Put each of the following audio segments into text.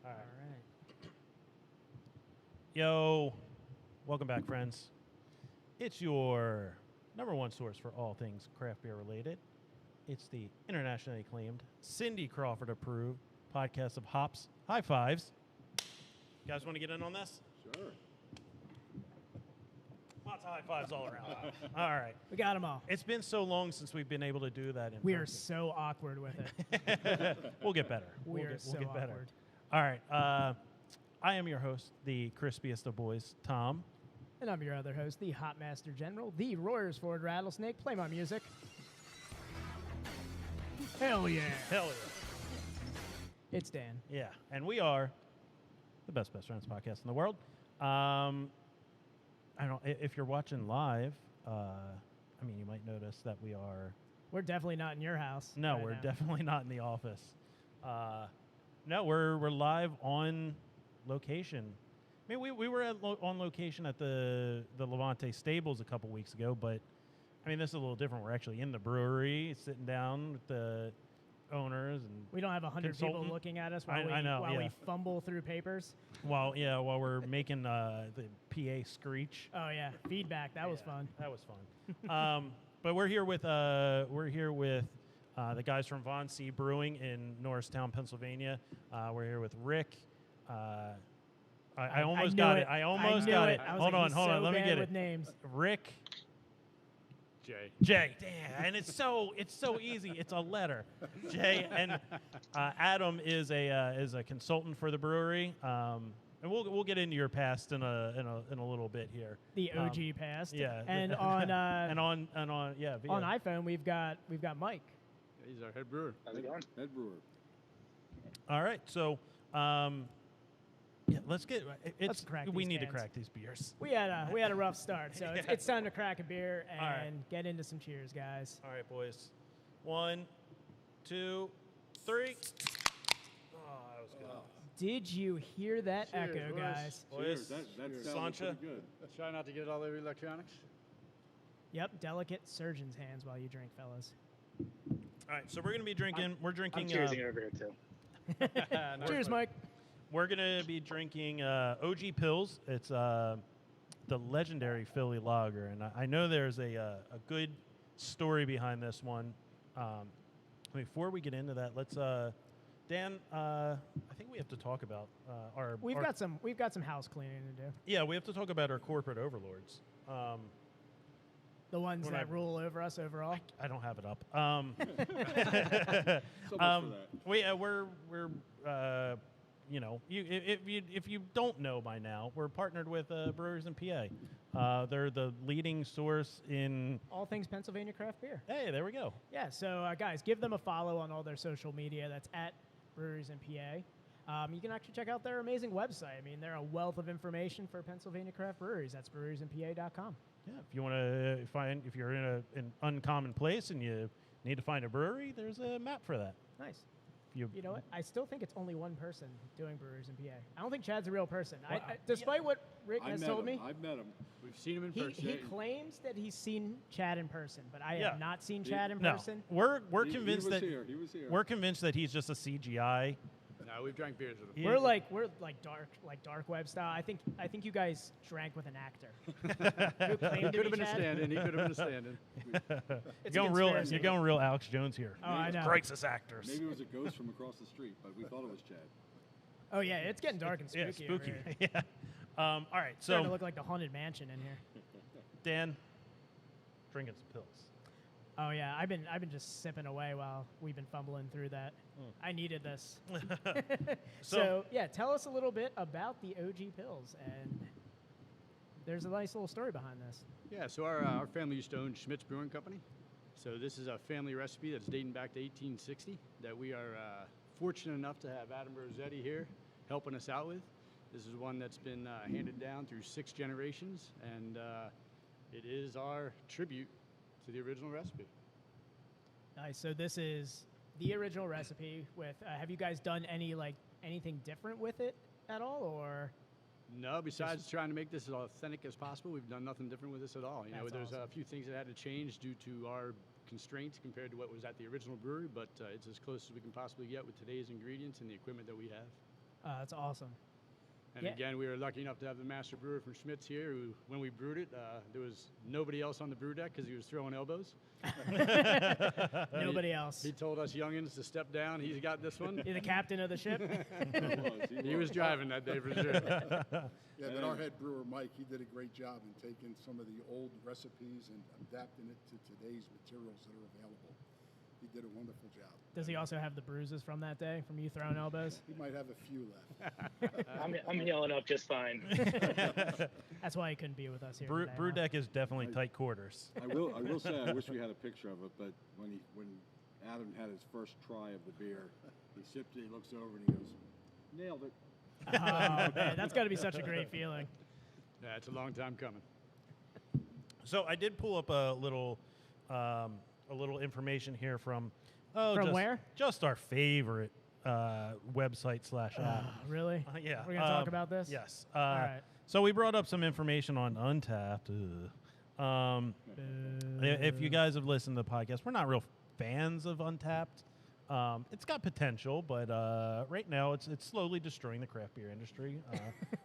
All right. Yo, welcome back, friends. It's your number one source for all things craft beer related. It's the internationally acclaimed, Cindy Crawford approved podcast of Hops High Fives. You guys want to get in on this? Sure. Lots of high fives all around. All right. We got them all. It's been so long since we've been able to do that. We are so awkward with it. We'll get better. We'll get so better. awkward. All right. I am your host, the crispiest of boys, Tom. And I'm your other host, the Hop Master General, the Royersford Rattlesnake. Play my music. Hell yeah. Hell yeah. It's Dan. Yeah, and we are the best friends podcast in the world. I don't. If you're watching live, you might notice that We're definitely not in your house. No, right we're now. definitely not in the office. No, we're live on location. I mean, we were on location at the Levante Stables a couple weeks ago, but I mean, this is a little different. We're actually in the brewery, sitting down with the owners, and We don't have 100 people consultant. looking at us I while, know, while yeah. we fumble through papers. while we're making the PA screech. Oh, yeah. Feedback. That was Yeah, fun. That was fun. But we're here with the guys from C Brewing in Norristown, Pennsylvania. We're here with Rick. I almost knew got it. I almost got it. I was Hold like, on, he's hold so on. Let me bad get with it. names. Rick. Jay. Damn, and it's so easy. It's a letter. Jay and Adam is a consultant for the brewery. And we'll get into your past in a little bit here. The OG past. Yeah. And on and on via. on iPhone, we've got Mike. He's our head brewer. How's it going? Head brewer. All right, so let's get. Let's crack we these need to cans. crack these beers. We had a rough start, so it's time to crack a beer and All right. get into some cheers, guys. All right, boys. 1, 2, 3. Oh, that was good. Did you hear that Cheers, echo, boys. guys? Boys, Cheers. That sounded Sancha. pretty good. Let's try not to get all over electronics. Yep, delicate surgeon's hands while you drink, fellas. All right, so we're gonna be drinking. We're I'm drinking. cheersing over here too. Cheers, Mike. We're gonna be drinking OG Pills. It's the legendary Philly Lager, and I know there's a good story behind this one. Before we get into that, let's Dan. I think we have to talk about our. We've got some house cleaning to do. Yeah, we have to talk about our corporate overlords. The ones When that I- rule over us overall. I don't have it up. So much for that. We're if you don't know by now, we're partnered with Brewers in PA. They're the leading source in. All things Pennsylvania craft beer. Hey, there we go. Yeah, so guys, give them a follow on all their social media. That's at Breweries in PA. You can actually check out their amazing website. I mean, they're a wealth of information for Pennsylvania craft breweries. That's breweriesinpa.com. Yeah, if you want to if you're in an uncommon place and you need to find a brewery, there's a map for that. Nice. You You know what? I still think it's only one person doing Breweries in PA. I don't think Chad's a real person. Well, Despite what Rick has told me, I've met him. We've seen him in he person. claims that he's seen Chad in person, but I Yeah. have not seen Chad in no, person. we're He convinced was that here. He was here. we're convinced that he's just a CGI. No, we've drank beers with him. He- We're like dark web style. I think you guys drank with an actor. Who claimed He to could be have been a Chad. stand-in. He could have been a stand-in. It's a conspiracy. You're going real Alex Jones here. Oh, I know. Crisis actors. Maybe it was a ghost from across the street, but we thought it was Chad. Oh yeah, it's getting dark and spooky. Yeah, over spooky. here. Yeah. All right, It's starting to so look like the haunted mansion in here. Dan, drinking some pills. Oh yeah, I've been just sipping away while we've been fumbling through that. I needed this. So yeah, tell us a little bit about the OG Pills, and there's a nice little story behind this. Yeah, so our family used to own Schmidt's Brewing Company. So this is a family recipe that's dating back to 1860 that we are fortunate enough to have Adam Rossetti here helping us out with. This is one that's been handed down through 6 generations, and it is our tribute to the original recipe. Nice. So this is the original recipe. With have you guys done anything different with it at all, or? No, besides trying to make this as authentic as possible, we've done nothing different with this at all. You know, That's there's awesome. a few things that had to change due to our constraints compared to what was at the original brewery, but it's as close as we can possibly get with today's ingredients and the equipment that we have. That's awesome. And Yeah. again, we were lucky enough to have the master brewer from Schmitz here, who, when we brewed it, there was nobody else on the brew deck because he was throwing elbows. Nobody else. He told us youngins to step down. He's got this one. You're the captain of the ship. He was driving that day for sure. Yeah, but our head brewer, Mike, he did a great job in taking some of the old recipes and adapting it to today's materials that are available. He did a wonderful job. Does he also have the bruises from that day, from you throwing elbows? He might have a few left. I'm healing up just fine. That's why he couldn't be with us here Brew, today, brew huh? deck is definitely tight quarters. I will say I wish we had a picture of it, but when Adam had his first try of the beer, he sipped it, he looks over and he goes, nailed it. Oh, man, that's got to be such a great feeling. Yeah, it's a long time coming. So I did pull up a little information here from From where? Just our favorite website / app. Really? Yeah. We're going to talk about this? Yes. All right. So we brought up some information on Untapped. If you guys have listened to the podcast, we're not real fans of Untapped. It's got potential, but right now it's slowly destroying the craft beer industry,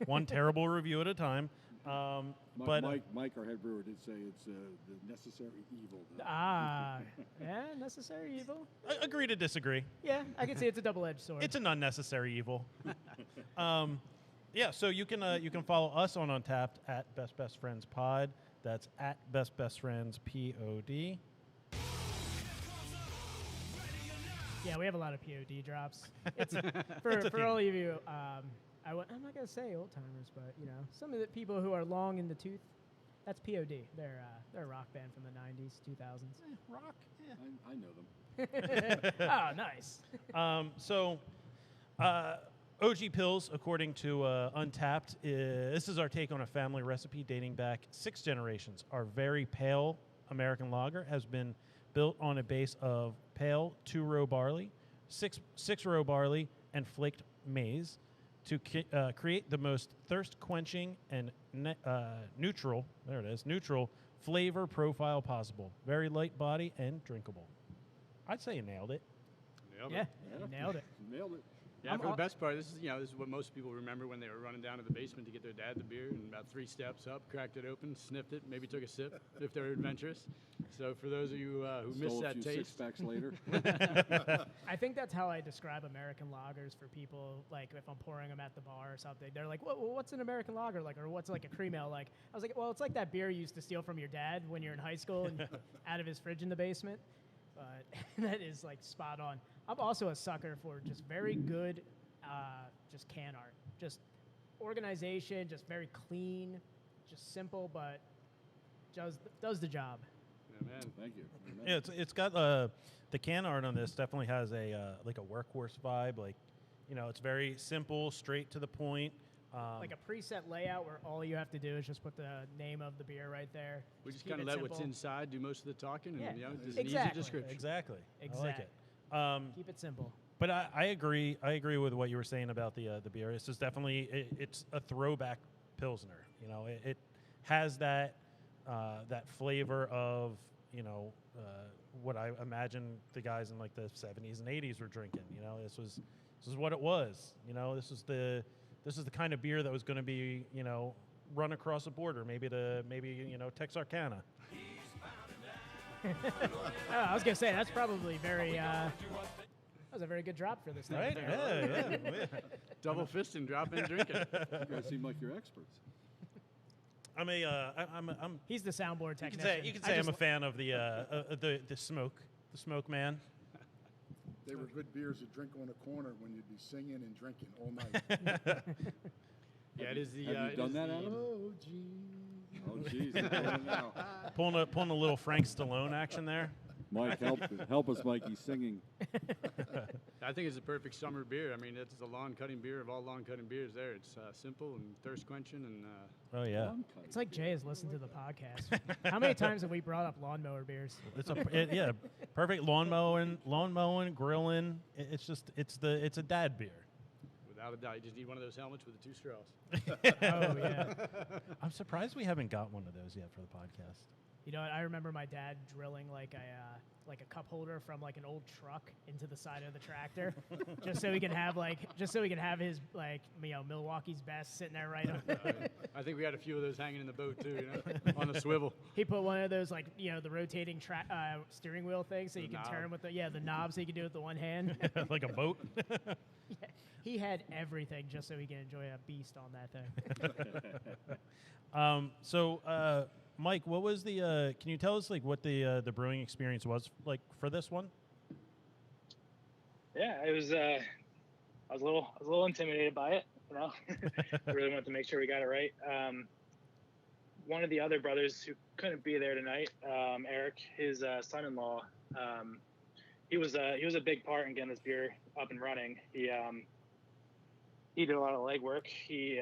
one terrible review at a time. But Mike, our head brewer, did say it's the necessary evil. Yeah, necessary evil. agree to disagree. Yeah, I can see it's a double-edged sword. It's an unnecessary evil. Yeah, so you can follow us on Untapped at Best Friends Pod. That's at Best Friends POD. Yeah, we have a lot of POD drops. It's, It's for a theme. all of you, I'm not gonna say old timers, but you know, some of the people who are long in the tooth. That's POD. They're a rock band from the '90s, 2000s. Rock. I know them. Oh, nice. OG Pills, according to Untapped, this is our take on a family recipe dating back 6 generations. Our very pale American lager has been built on a base of pale 2-row barley, 6-row barley, and flaked maize to create the most thirst-quenching and neutral flavor profile possible. Very light body and drinkable. I'd say you nailed it. Nailed Yeah, it. you nailed it. Nailed it. Yeah, for the best part, this is what most people remember when they were running down to the basement to get their dad the beer, and about 3 steps up, cracked it open, sniffed it, maybe took a sip if they're adventurous. So for those of you who missed Stole a that few taste, six-packs later. I think that's how I describe American lagers for people. Like if I'm pouring them at the bar or something, they're like, "What's an American lager like?" Or "What's like a cream ale like?" I was like, "Well, it's like that beer you used to steal from your dad when you're in high school and out of his fridge in the basement." But that is like spot on. I'm also a sucker for just very good, just can art, just organization, just very clean, just simple, but does the job. yeah, man. Thank you. Yeah, it's got the can art on this definitely has a like a workhorse vibe. Like, you know, it's very simple, straight to the point. Like a preset layout where all you have to do is just put the name of the beer right there. We just keep kind of it let what's simple. inside do most of the talking, and Yeah, just exactly. an easy description. Exactly. I like it. Keep it simple. But I agree. I agree with what you were saying about the beer. This is definitely it's a throwback pilsner. You know, it has that that flavor of, you know, what I imagine the guys in like the 70s and 80s were drinking. You know, this is what it was. You know, this is the kind of beer that was going to be, you know, run across a border, maybe you know, Texarkana. Oh, I was gonna say that's probably very. That was a very good drop for this thing. Right? Yeah. Double fisting, drop in, drinking. You guys seem like you're experts. I'm He's the soundboard you technician. can say I'm a fan of the smoke man. They were good beers to drink on a corner when you'd be singing and drinking all night. Yeah, it is the. Have you it done is that, the- Adam? Oh, gee. Oh, jeez. I'm doing it now. Pulling a little Frank Stallone action there. Mike, help us, Mike. He's singing. I think it's a perfect summer beer. I mean, it's a lawn cutting beer of all lawn cutting beers. There, it's simple and thirst quenching, and Oh yeah. It's like Jay has listened to the podcast. How many times have we brought up lawnmower beers? It's perfect lawn mowing, grilling. It's a dad beer. without a doubt, you just need one of those helmets with the 2 straws. Oh yeah. I'm surprised we haven't got one of those yet for the podcast. You know what? I remember my dad drilling like like a cup holder from like an old truck into the side of the tractor, just so he can have his like Milwaukee's best sitting there right on. I think we had a few of those hanging in the boat too, on the swivel. He put one of those like the rotating steering wheel things so you can knob. turn with the knobs so you can do it with the one hand. Like a boat. Yeah, he had everything just so he can enjoy a beast on that thing. So, Mike, what was the? Can you tell us like what the brewing experience was like for this one? Yeah, it was. I was a little intimidated by it. I really wanted to make sure we got it right. One of the other brothers who couldn't be there tonight, Eric, his son-in-law, he was a big part in getting this beer up and running. He did a lot of legwork. He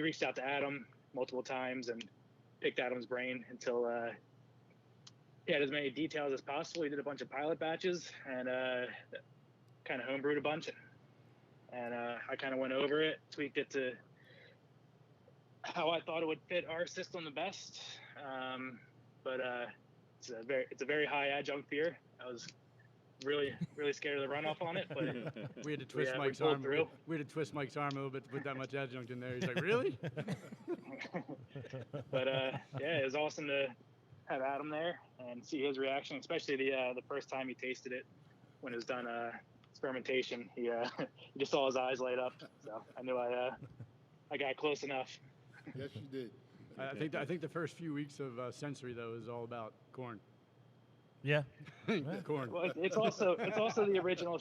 reached out to Adam multiple times and picked Adam's brain until he had as many details as possible. He did a bunch of pilot batches and kind of homebrewed a bunch. And I kind of went over it, tweaked it to how I thought it would fit our system the best. But it's a very high adjunct beer. I was really scared of the runoff on it, but We had to twist we Mike's pulled arm. through. We had to twist Mike's arm a little bit to put that much adjunct in there. He's like, really? But yeah, it was awesome to have Adam there and see his reaction, especially the first time he tasted it when it was done fermentation. He just saw his eyes light up, so I knew I got close enough. Yes, you did. I think the first few weeks of sensory though is all about corn. Yeah. Corn. Well, it's also the original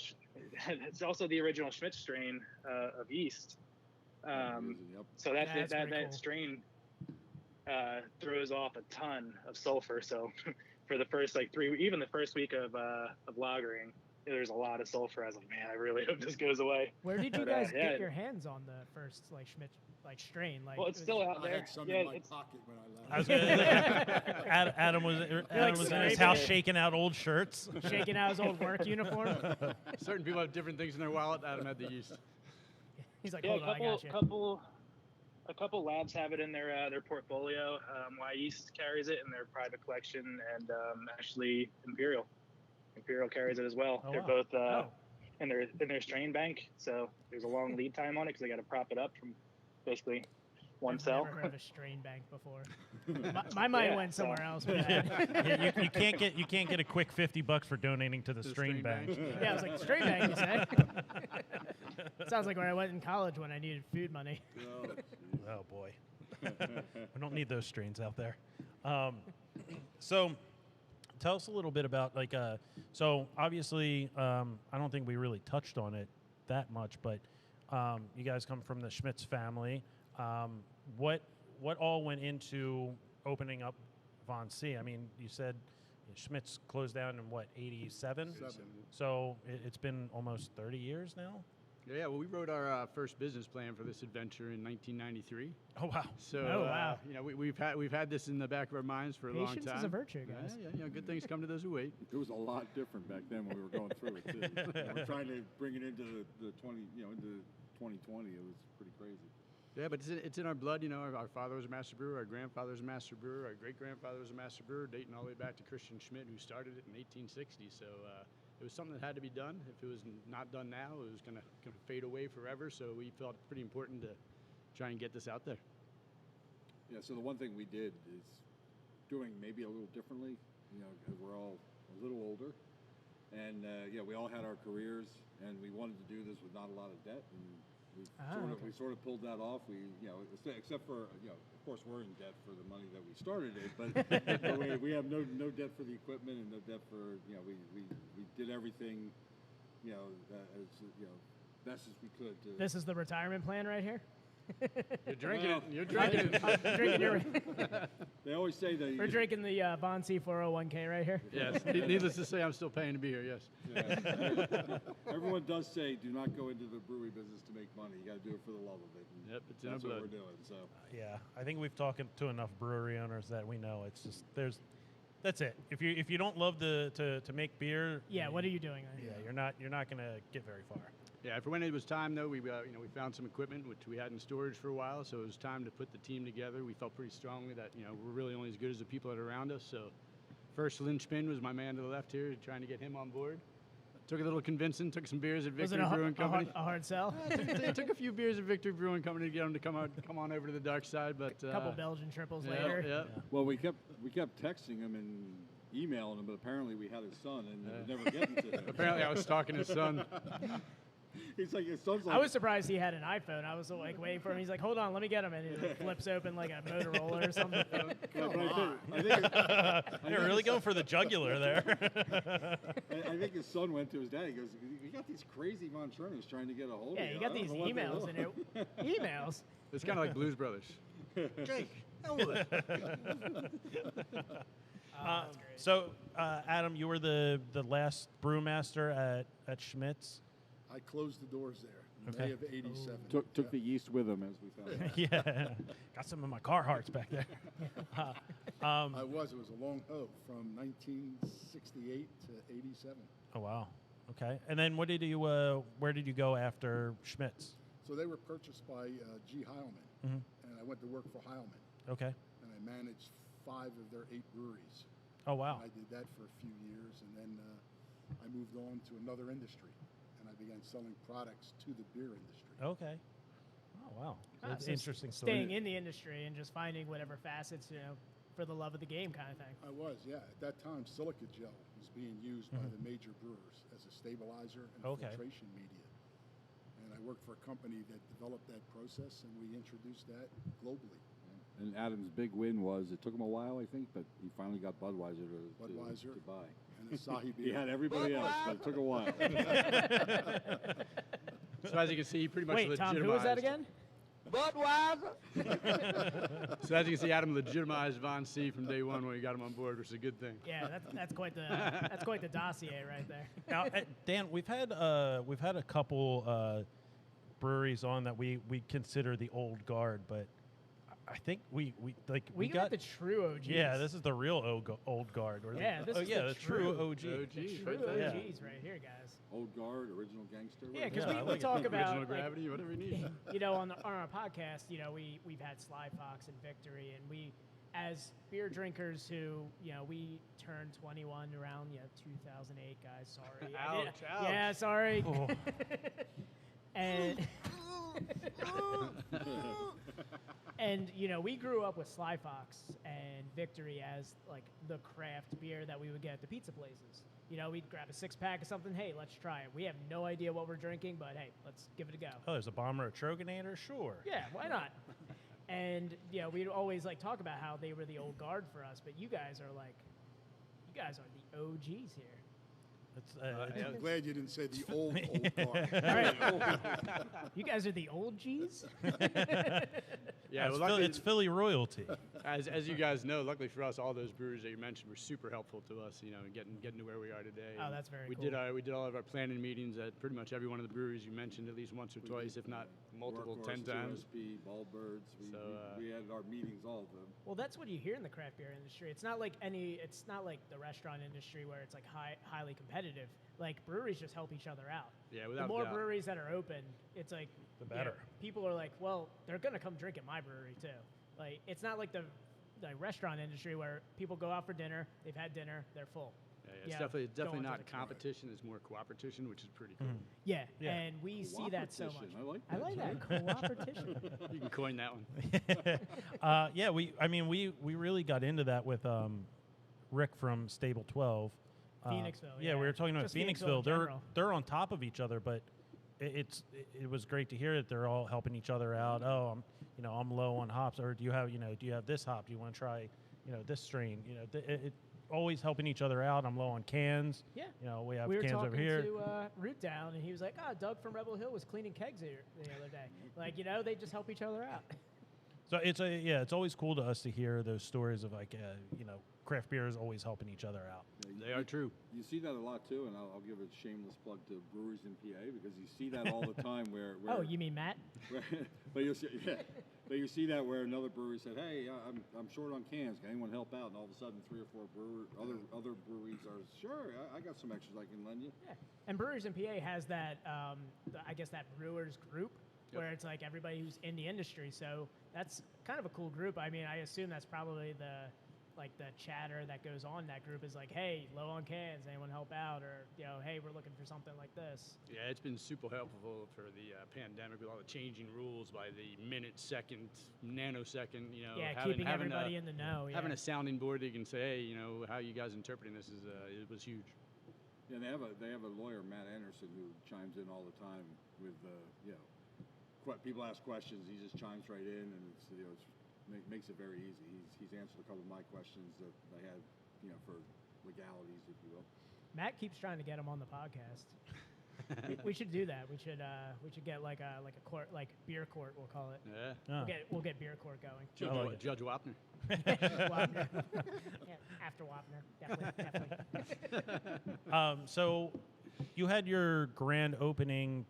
it's also the original Schmidt strain of yeast. Yep. So That's pretty that cool. strain throws off a ton of sulfur. So for the first even the first week of lagering, there's a lot of sulfur. I was like, man, I really hope this goes away. Where did you But, guys yeah. get your hands on the first Schmidt strain? Well, it's still out I there. had some Yeah, in my it's, pocket when I left. I was gonna, Adam was in his house shaking out old shirts. shaking out his old work uniform. Certain people have different things in their wallet. Adam had the yeast. He's like, yeah, hold on, I got you. a couple labs have it in their portfolio. Y Yeast carries it in their private collection, and actually Imperial carries it as well. Oh, They're wow. both in their strain bank, so there's a long lead time on it because they got to prop it up from basically one I've cell. never heard of a strain bank before. my mind Yeah, went so- somewhere else with that. Yeah, you can't get a quick $50 for donating to the strain bank. Yeah, I was like, strain bank, you say? Sounds like where I went in college when I needed food money. Oh boy, we don't need those strains out there. So, tell us a little bit about so obviously, I don't think we really touched on it that much, but you guys come from the Schmitz family. What all went into opening up Von C? I mean, you said Schmitz closed down in what, 87? So it's been almost 30 years now. Yeah, well, we wrote our first business plan for this adventure in 1993. Oh wow. So, Oh, wow. we've had this in the back of our minds for a long Patience time. is a virtue, guys. Yeah, good things come to those who wait. It was a lot different back then when we were going through it too. We're trying to bring it into the 2020. It was pretty crazy. Yeah, but it's in our blood. Our father was a master brewer, our grandfather was a master brewer, our great-grandfather was a master brewer, dating all the way back to Christian Schmidt, who started it in 1860. So it was something that had to be done. If it was not done now, it was going to fade away forever. So we felt it pretty important to try and get this out there. Yeah, so the one thing we did is doing maybe a little differently, because we're all a little older. And, we all had our careers, and we wanted to do this with not a lot of debt. And we sort of pulled that off. We, except for, of course, we're in debt for the money that we started it, but we have no debt for the equipment and no debt for, we did everything, as, best as we could. This is the retirement plan right here? You're drinking Well, it. You're drinking it. I'm drinking your, They always say that. we're drinking the Von C 401k right here. Yes. Needless to say, I'm still paying to be here, yes. Everyone does say, do not go into the brewery business to make money. You got to do it for the love of it. And Yep, it's in that's our what blood. we're doing. So Yeah, I think we've talked to enough brewery owners that we know it's just that's it. If you don't love to make beer, Yeah, what are you doing? Yeah, you're not gonna get very far. Yeah, for when it was time, though, we found some equipment which we had in storage for a while, so it was time to put the team together. We felt pretty strongly that we're really only as good as the people that are around us. So first linchpin was my man to the left here, trying to get him on board. Took a little convincing, took some beers at Was it Victory Brewing Company. a hard sell? It took a few beers at Victory Brewing Company to get him to come on over to the dark side, but A couple Belgian triples yeah, later. yeah. Well, we kept texting him and emailing him, but apparently we had his son and it was never getting to him. Apparently, I was stalking his son. He's like, his son's like, I was surprised he had an iPhone. I was like waiting for him. He's like, hold on, let me get him. And he like, flips open like a Motorola or something. You're really going for the jugular there. I think his son went to his dad. He goes, "You got these crazy Von Scherners trying to get a hold of Yeah, you. you I got don't these know what they emails want." in it. Emails? It's kind of like Blues Brothers. Jake, Elwood. That's great. So, Adam, you were the last brewmaster at Schmidt's. I closed the doors there in Okay. May of '87. Took the yeast with him, as we found out. Yeah, got some of my Carhartts back there. It was a long hoe from 1968 to '87. Oh wow. Okay. And then what did you? Where did you go after Schmidt's? So they were purchased by G. Heilman, Mhm. and I went to work for Heilman, Okay. and I managed 5 of their 8 breweries. Oh wow. And I did that for a few years, and then I moved on to another industry, and I began selling products to the beer industry. Okay. Oh wow. Ah, That's so interesting. Staying story. in the industry and just finding whatever facets, for the love of the game kind of thing. I was, yeah. At that time, silica gel was being used by the major brewers as a stabilizer and Okay. filtration media. And I worked for a company that developed that process, and we introduced that globally. And Adam's big win was, it took him a while, I think, but he finally got Budweiser Budweiser. to buy. And Asahi He beer. had everybody else, but it took a while. So as you can see, he pretty much Wait, legitimized. Tom, who was that again? So as you can see, Adam legitimized Von C from day one when we got him on board, which is a good thing. Yeah, that's quite the dossier right there. Now, Dan, we've had a couple breweries on that we consider the old guard, but I think we got the true OGs. Yeah, this is the real old guard. Or Yeah, this is the the true true OG. The OGs, true right there. OGs right here, guys. Old guard, original gangster. Yeah, because Yeah, I we like it. talk about Original like, gravity, whatever you need. on our podcast, we've had Sly Fox and Victory, and we, as beer drinkers who, we turned 21 around 2008, guys. Sorry. Ouch, ouch. Yeah, sorry. Oh. And and we grew up with Sly Fox and Victory as like the craft beer that we would get at the pizza places. We'd grab a 6-pack of something. Hey, let's try it. We have no idea what we're drinking, but hey, let's give it a go. Oh, there's a bomber at Troganator? Sure. Yeah, why not? And we'd always like talk about how they were the old guard for us, but you guys are the OGs here. It's, I'm glad you didn't say the old guard. All right. You guys are the old G's? Yeah, it's, well, luckily, it's Philly royalty. as you guys know, luckily for us, all those breweries that you mentioned were super helpful to us, in getting to where we are today. Oh, And that's very we cool. We did all of our planning meetings at pretty much every one of the breweries you mentioned at least once or twice, if not multiple, 10 times. OSP, Ballbirds. We had our meetings, all of them. Well, that's what you hear in the craft beer industry. It's not like the restaurant industry where it's like highly competitive. Like breweries just help each other out. Yeah, The without more a doubt. breweries that are open, it's like The better. People are like, well, they're gonna come drink at my brewery too. Like it's not like the restaurant industry where people go out for dinner, they've had dinner, they're full. Yeah, it's Yeah, definitely go into not the competition. It's more cooperation, which is pretty cool. Yeah, Yeah. and we see that so much. Cooperation, I like that cooperation. You can coin that one. Yeah, we really got into that with Rick from Stable 12. Phoenixville, Yeah, we yeah. were talking about Just Phoenixville in Phoenixville. general. They're on top of each other, but it was great to hear that they're all helping each other out. Oh, I'm low on hops, or do you have this hop? Do you want to try this strain? It always helping each other out. I'm low on cans. Yeah. We have We were cans talking over here. to Root Down, and he was like, Doug from Rebel Hill was cleaning kegs here the other day. Like, they just help each other out. So it's always cool to us to hear those stories of like craft beer is always helping each other out. They are true. You see that a lot too, and I'll give a shameless plug to breweries in PA because you see that all the time. Where Oh, you mean Matt? but you see that where another brewery said, "Hey, I'm short on cans. Can anyone help out?" And all of a sudden, 3 or 4 other breweries are sure. I got some extras I can lend you. Yeah. And Brewers in PA has that, I guess that brewers group Yep. where it's like everybody who's in the industry. So that's kind of a cool group. I mean, I assume that's probably like the chatter that goes on in that group is like, hey, low on cans, anyone help out? Or, hey, we're looking for something like this. Yeah, it's been super helpful for the pandemic with all the changing rules by the minute, second, nanosecond. Keeping everybody in the know. Having a sounding board that you can say, hey, how you guys interpreting this it was huge. Yeah, they have a lawyer, Matt Anderson, who chimes in all the time with people ask questions. He just chimes right in, and makes it very easy. He's answered a couple of my questions that I had, for legalities, if you will. Matt keeps trying to get him on the podcast. we should do that. We should get like a court, like beer court, we'll call it. Yeah. We'll get beer court going. Judge Wapner. Wapner. Yeah, after Wapner, definitely. So you had your grand opening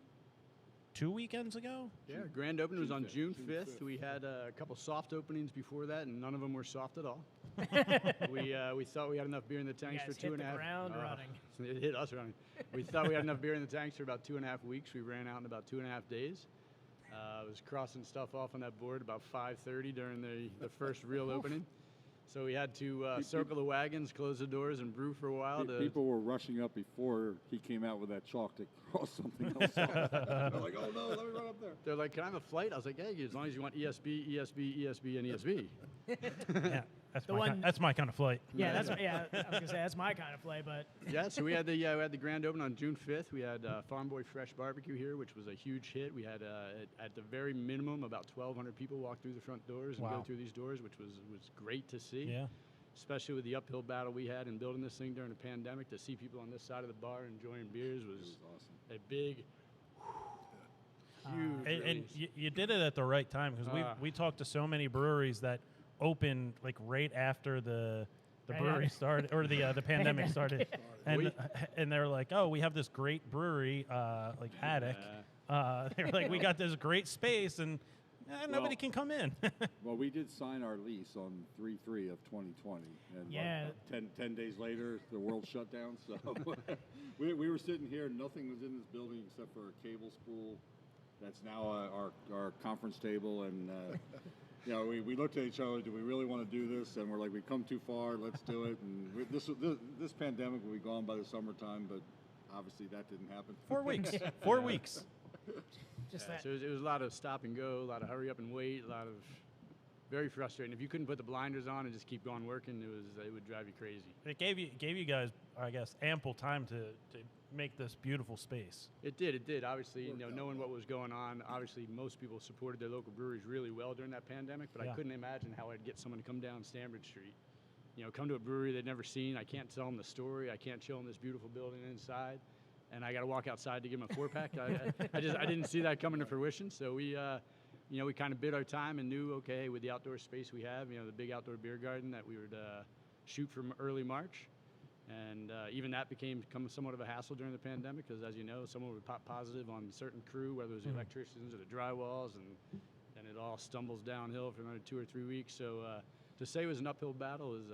2 weekends ago? Yeah, grand opening was on June 5th. We had a couple soft openings before that, and none of them were soft at all. We thought we had enough beer in the tanks for 2.5. Ground running. It hit us running. We thought we had enough beer in the tanks for about 2.5 weeks. We ran out in about 2.5 days. I was crossing stuff off on that board about 5:30 during the first real opening. So we had to circle the wagons, close the doors, and brew for a while. People were rushing up before he came out with that chalk to cross something else off. They're like, oh no, let me run up there. They're like, can I have a flight? I was like, hey, as long as you want ESB, ESB, ESB, and ESB. Yeah, that's my kind of flight. Yeah, I was gonna say that's my kind of play, but yeah. So we had the grand open on June 5th. We had Farm Boy Fresh Barbecue here, which was a huge hit. We had at the very minimum about 1,200 people walk through the front doors and go through these doors, which was great to see. Yeah. Especially with the uphill battle we had in building this thing during the pandemic, to see people on this side of the bar enjoying beers was awesome. A big, huge. And you did it at the right time, because we talked to so many breweries that opened like right after the brewery started, or the pandemic started, and they're like, oh, we have this great brewery like Attic. They're like, we got this great space, and nobody can come in. Well, we did sign our lease on 3/3 of 2020, and 10 days later, the world shut down. So we were sitting here, nothing was in this building except for a cable spool. That's now our conference table, and we looked at each other. Do we really want to do this? And we're like, we've come too far. Let's do it. And this pandemic will be gone by the summertime, but obviously that didn't happen. 4 weeks. 4 weeks. Just so it was a lot of stop and go, a lot of hurry up and wait, a lot of very frustrating. If you couldn't put the blinders on and just keep going working, it would drive you crazy. It gave you guys, I guess, ample time to make this beautiful space. It did. Obviously, knowing what was going on, obviously most people supported their local breweries really well during that pandemic, but I couldn't imagine how I'd get someone to come down Stanbridge Street, come to a brewery they'd never seen. I can't tell them the story. I can't show them this beautiful building inside. And I got to walk outside to give them a 4-pack. I didn't see that coming to fruition. So we kind of bid our time and knew, okay, with the outdoor space we have, the big outdoor beer garden, that we would shoot from early March. And even that became somewhat of a hassle during the pandemic, because as you know, someone would pop positive on certain crew, whether it was the electricians or the drywalls, and it all stumbles downhill for another 2 or 3 weeks. So to say it was an uphill battle is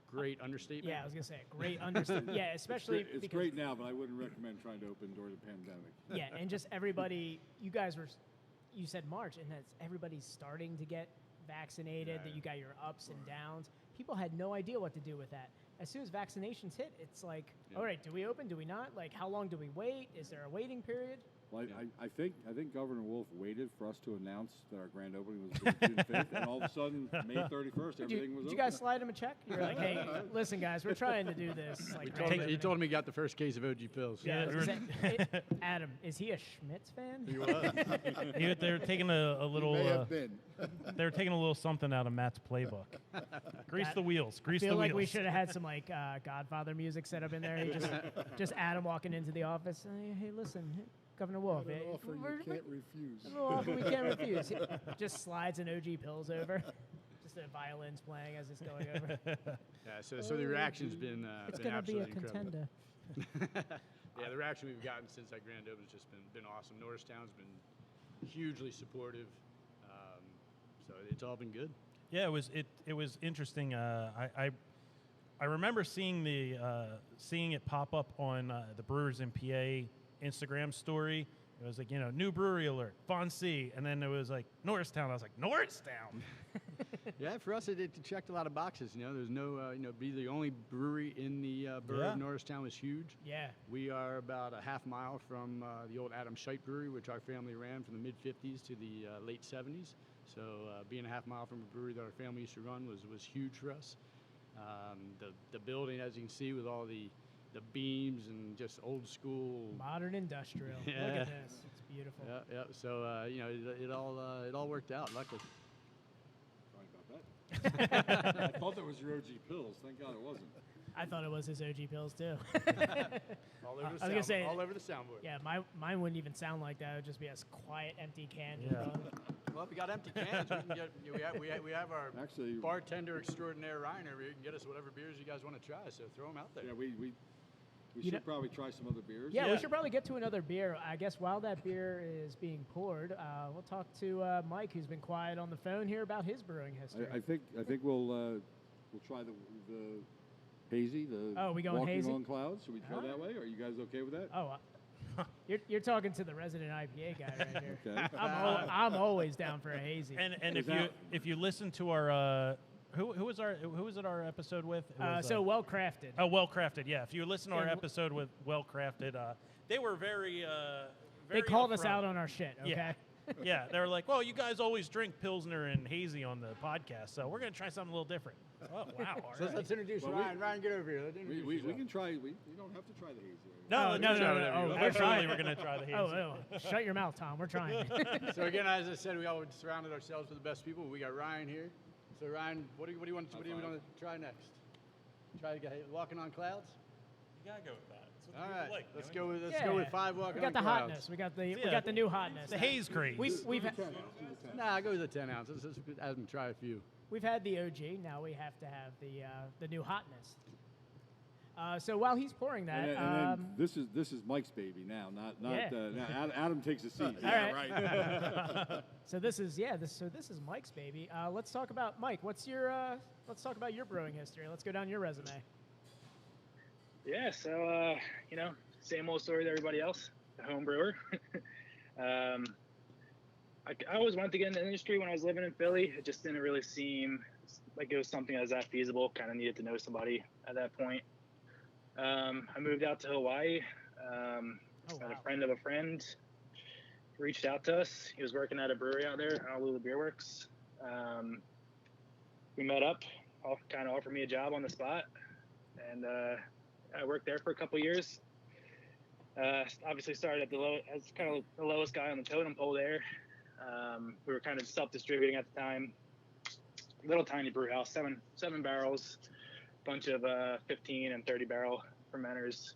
great understatement. Yeah, I was gonna say great understatement. Yeah, especially it's great now, but I wouldn't recommend trying to open during the pandemic. Yeah, and just everybody, you said March, and that's everybody's starting to get vaccinated. That you got your ups and downs. People had no idea what to do with that. As soon as vaccinations hit, it's like, all right, do we open? Do we not? Like, how long do we wait? Is there a waiting period? Well, I think Governor Wolf waited for us to announce that our grand opening was June 5th, and all of a sudden, May 31st, everything was open. Did you guys slide him a check? You're like, hey, listen, guys, we're trying to do this. Like, he told him he got the first case of OG pills. Yeah. Adam, is he a Schmitz fan? He was. They're taking a little. May have been. They're taking a little something out of Matt's playbook. Grease the wheels. I feel like we should have had some Godfather music set up in there. Just Adam walking into the office. Hey, listen. Governor Wolf, an offer you can't refuse. An offer we can't refuse. Just slides an OG pills over. Just the violins playing as it's going over. Yeah, so the reaction's been it's been gonna be a absolutely contender. Yeah, the reaction we've gotten since that grand open has just been awesome. Norristown's been hugely supportive, so it's all been good. Yeah, it was interesting. I remember seeing it pop up on the Brewers in PA Instagram story. It was like, new brewery alert, Von C, and then it was like Norristown. I was like, Norristown? Yeah, for us, it checked a lot of boxes. There's no, be the only brewery in the borough of Norristown was huge. Yeah. We are about a half mile from the old Adam Scheit Brewery, which our family ran from the mid-'50s to the late '70s. So being a half mile from a brewery that our family used to run was huge for us. The building, as you can see, with all the beams and just old school. Modern industrial. Look Yeah. at this. It's beautiful. Yeah. So it all worked out. Luckily. Sorry about that. I thought that was your OG pills. Thank God it wasn't. I thought it was his OG pills too. All over I was gonna say, all over the soundboard. Yeah, mine wouldn't even sound like that. It would just be a quiet, empty can. Yeah. Well, if we got empty cans, we can get. We have our Actually, bartender extraordinaire Ryan over here. You can get us whatever beers you guys want to try. So throw them out there. yeah, we You should know- probably try some other beers. Yeah, Yeah. we should probably get to another beer. I guess while that beer is being poured, we'll talk to Mike, who's been quiet on the phone here, about his brewing history. I think we'll try the hazy. Oh, we going Walking hazy? on Clouds. Should we try All right. that way? Are you guys okay with that? Oh, you're talking to the resident IPA guy right here. Okay. I'm always down for a hazy. And Is if you listen to our who was it our episode with? It was, So well crafted. Oh, Well Crafted, yeah. If you listen to our And- episode with Well Crafted, they were very They called us upfront. out on our shit. Okay. Yeah. Yeah, they were like, well, you guys always drink Pilsner and hazy on the podcast, so we're going to try something a little different. Oh, wow. All So right. let's introduce Well, Ryan. Ryan, get over here. Let's We introduce we yourself. can try. We don't have to try the hazy. No, Oh, no, no, no, no, no. no. We're We're trying. we're going to try the hazy. Oh, shut your mouth, Tom. We're trying. So again, as I said, we all surrounded ourselves with the best people. We got Ryan here. So Ryan, what do you want to try next? Try to get Walking on Clouds. You got to go with that. That's what All people right, like, let's you know? go with Yeah. 5 Walking We got on the Clouds. hotness. We got the we Yeah. got the new hotness. The haze craze. We've had Nah, go with the 10 ounce. Let's have them try a few. we've had the OG. Now we have to have the new hotness. So while he's pouring that, And then this is Mike's baby now, not Yeah. now Adam takes a seat. all right. So this is Mike's baby. Let's talk about Mike. Let's talk about your brewing history. Let's go down your resume. Yeah, so same old story as everybody else. A home brewer. I always wanted to get in the industry when I was living in Philly. It just didn't really seem like it was something that was that feasible. Kind of needed to know somebody at that point. I moved out to Hawaii. Had a friend of a friend reached out to us. He was working at a brewery out there, Honolulu Beer Works. We met up. Kind of offered me a job on the spot, and I worked there for a couple years. Obviously started at as kind of the lowest guy on the totem pole there. We were kind of self-distributing at the time. Little tiny brew house, seven barrels, bunch of 15 and 30 barrel fermenters.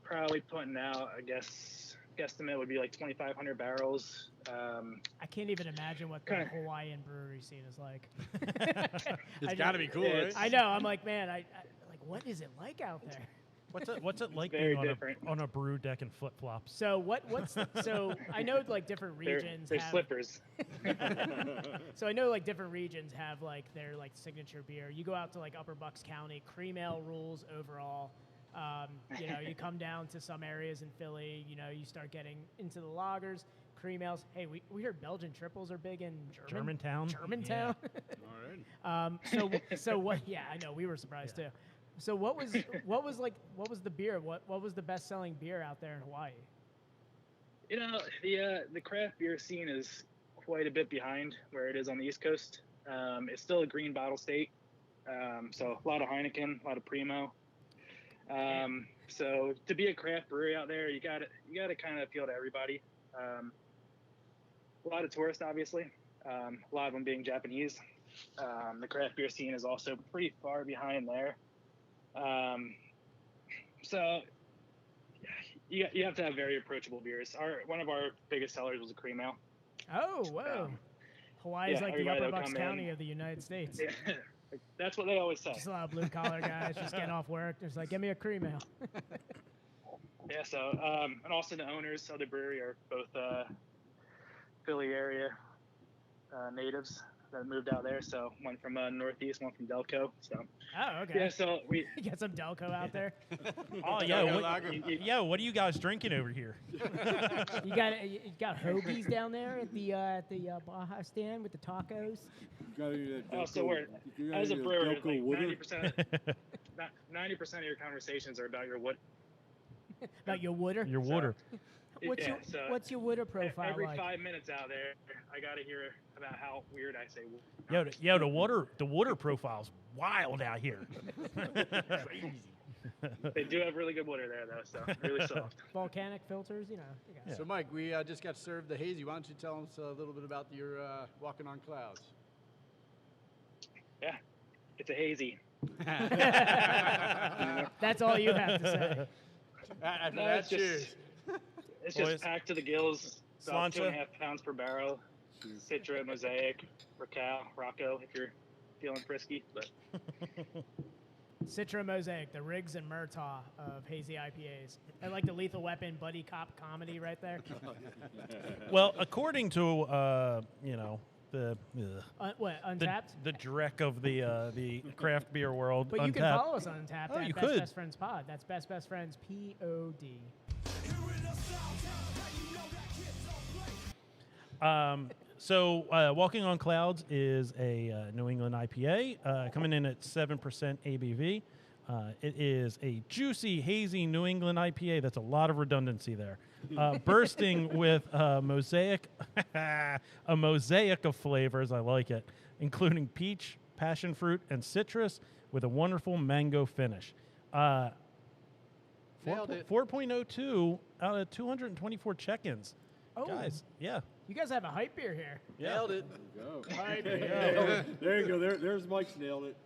Probably putting out, I guess, guesstimate would be like 2,500 barrels. I can't even imagine what the Hawaiian brewery scene is like. It's got to be cool, right? I know. I'm like, man, I like, what is it like out there? What's it like Very being different. on a brew deck in flip flops? So so I know like different regions They're have slippers. So I know like different regions have like their like signature beer. You go out to like Upper Bucks County, cream ale rules overall. You come down to some areas in Philly, you start getting into the lagers, cream ales. Hey, we heard Belgian triples are big in Germantown? Germantown. All right. So what? Yeah, I know. We were surprised too. So what was the beer? What was the best selling beer out there in Hawaii? The craft beer scene is quite a bit behind where it is on the East Coast. It's still a green bottle state, so a lot of Heineken, a lot of Primo. So to be a craft brewery out there, you got to kind of appeal to everybody. A lot of tourists, obviously. A lot of them being Japanese. The craft beer scene is also pretty far behind there. So you have to have very approachable beers. One of our biggest sellers was a cream ale. Oh, whoa! Hawaii's like the everybody Upper that'll Bucks come in. County of the United States. Yeah, that's what they always say. Just a lot of blue collar guys just getting off work. Just like, give me a cream ale. Yeah. So and also the owners of the brewery are both Philly area natives. that moved out there. So one from Northeast, one from Delco. So Oh, okay. yeah, so we You got some Delco out there. Oh yeah, what are you guys drinking over here? You got hoagies down there at the Baja stand with the tacos. You got any of that oh, so Delco- you got as a any of brewer, Delco like Wooder? 90% of your conversations are about your wood. About your wooder. Your water. What's your wooder profile every like? 5 minutes out there, I got to hear about how weird I say wood. Yo, the water profile's wild out here. Crazy. They do have really good water there, though, so really soft. Volcanic filters, you got Yeah. So, Mike, we just got served the hazy. Why don't you tell us a little bit about your Walking on Clouds? Yeah, it's a hazy. That's all you have to say. After No, that, it's just- cheers. It's Boys. just packed to the gills. About Sláinte. 2.5 pounds per barrel. Citra, Mosaic, Rocco, if you're feeling frisky. But Citra Mosaic, the Riggs and Murtaugh of hazy IPAs. I like the Lethal Weapon buddy cop comedy right there. Well, according to the What, Untapped? the Drek of the craft beer world, But you can Untapped. follow us on Untapped Oh, at you Best could. Best Friends Pod. That's Best Friends POD. So, Walking on Clouds is a New England IPA coming in at 7% ABV. It is a juicy, hazy New England IPA. That's a lot of redundancy there. Bursting with a mosaic of flavors. I like it, including peach, passion fruit, and citrus, with a wonderful mango finish. Nailed it. 4.02 out of 224 check-ins. Oh, Guys, yeah. you guys have a hype beer here. Nailed it. There you go. There you go. There's Mike's nailed it.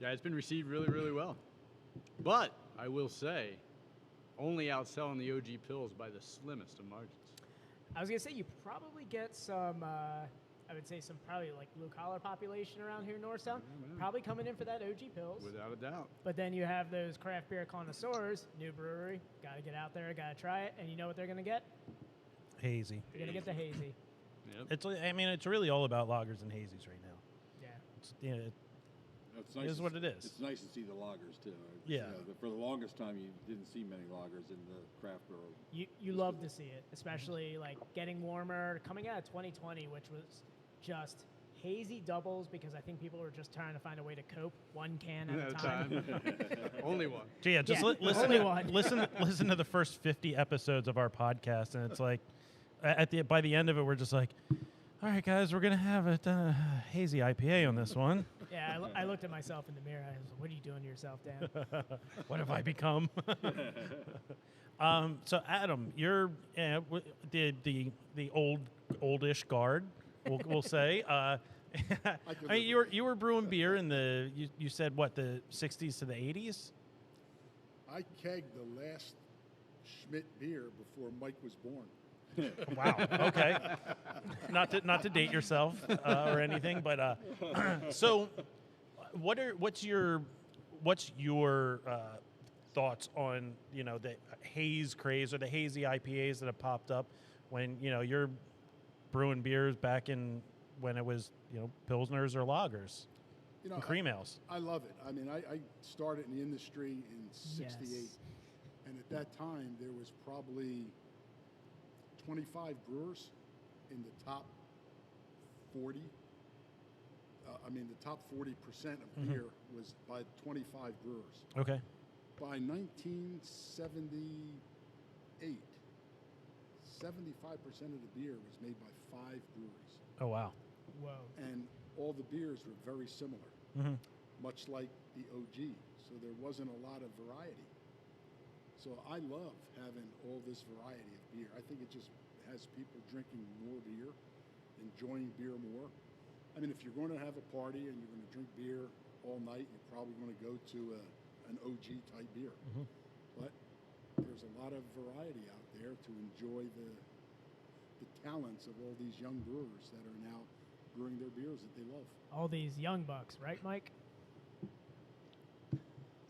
Yeah, it's been received really, really well. But I will say, only outselling the OG pills by the slimmest of margins. I was going to say, you probably get some, I would say some probably like blue-collar population around here in Norristown. Probably coming in for that OG pills. Without a doubt. But then you have those craft beer connoisseurs, new brewery, got to get out there, got to try it, and you know what they're going to get? Hazy. They're going to get the hazy. It's really all about lagers and hazies right now. Yeah. It's, It's It is what it is. It's nice to see the loggers too. Yeah. For the longest time, you didn't see many loggers in the craft brew. You love to see it, especially like getting warmer, coming out of 2020, which was just hazy doubles because I think people were just trying to find a way to cope one can at a time. Only one. So yeah, just Yeah, listen. only one. Listen to the first 50 episodes of our podcast, and it's like, by the end of it, we're just like, all right, guys, we're gonna have a hazy IPA on this one. Yeah, I looked at myself in the mirror. I was like, what are you doing to yourself, Dan? What have I become? So Adam, you're the oldish guard, we'll say. I mean, you were brewing beer in the you said what, the 60s to the 80s? I kegged the last Schmidt beer before Mike was born. Wow. Okay. Not to date yourself or anything, but so what's your thoughts on the haze craze or the hazy IPAs that have popped up when you're brewing beers back in when it was pilsners or lagers and cream ales? I love it. I mean, I started in the industry in '68, Yes. and at that time there was probably 25 brewers in the top 40. The top 40% of beer was by 25 brewers. Okay. By 1978, 75% of the beer was made by 5 breweries. Oh wow. Whoa. And all the beers were very similar, much like the OG. So there wasn't a lot of variety. So I love having all this variety of beer. I think it just has people drinking more beer, enjoying beer more. I mean, if you're going to have a party and you're going to drink beer all night, you're probably going to go to an OG type beer. But there's a lot of variety out there to enjoy the talents of all these young brewers that are now brewing their beers that they love. All these young bucks, right, Mike?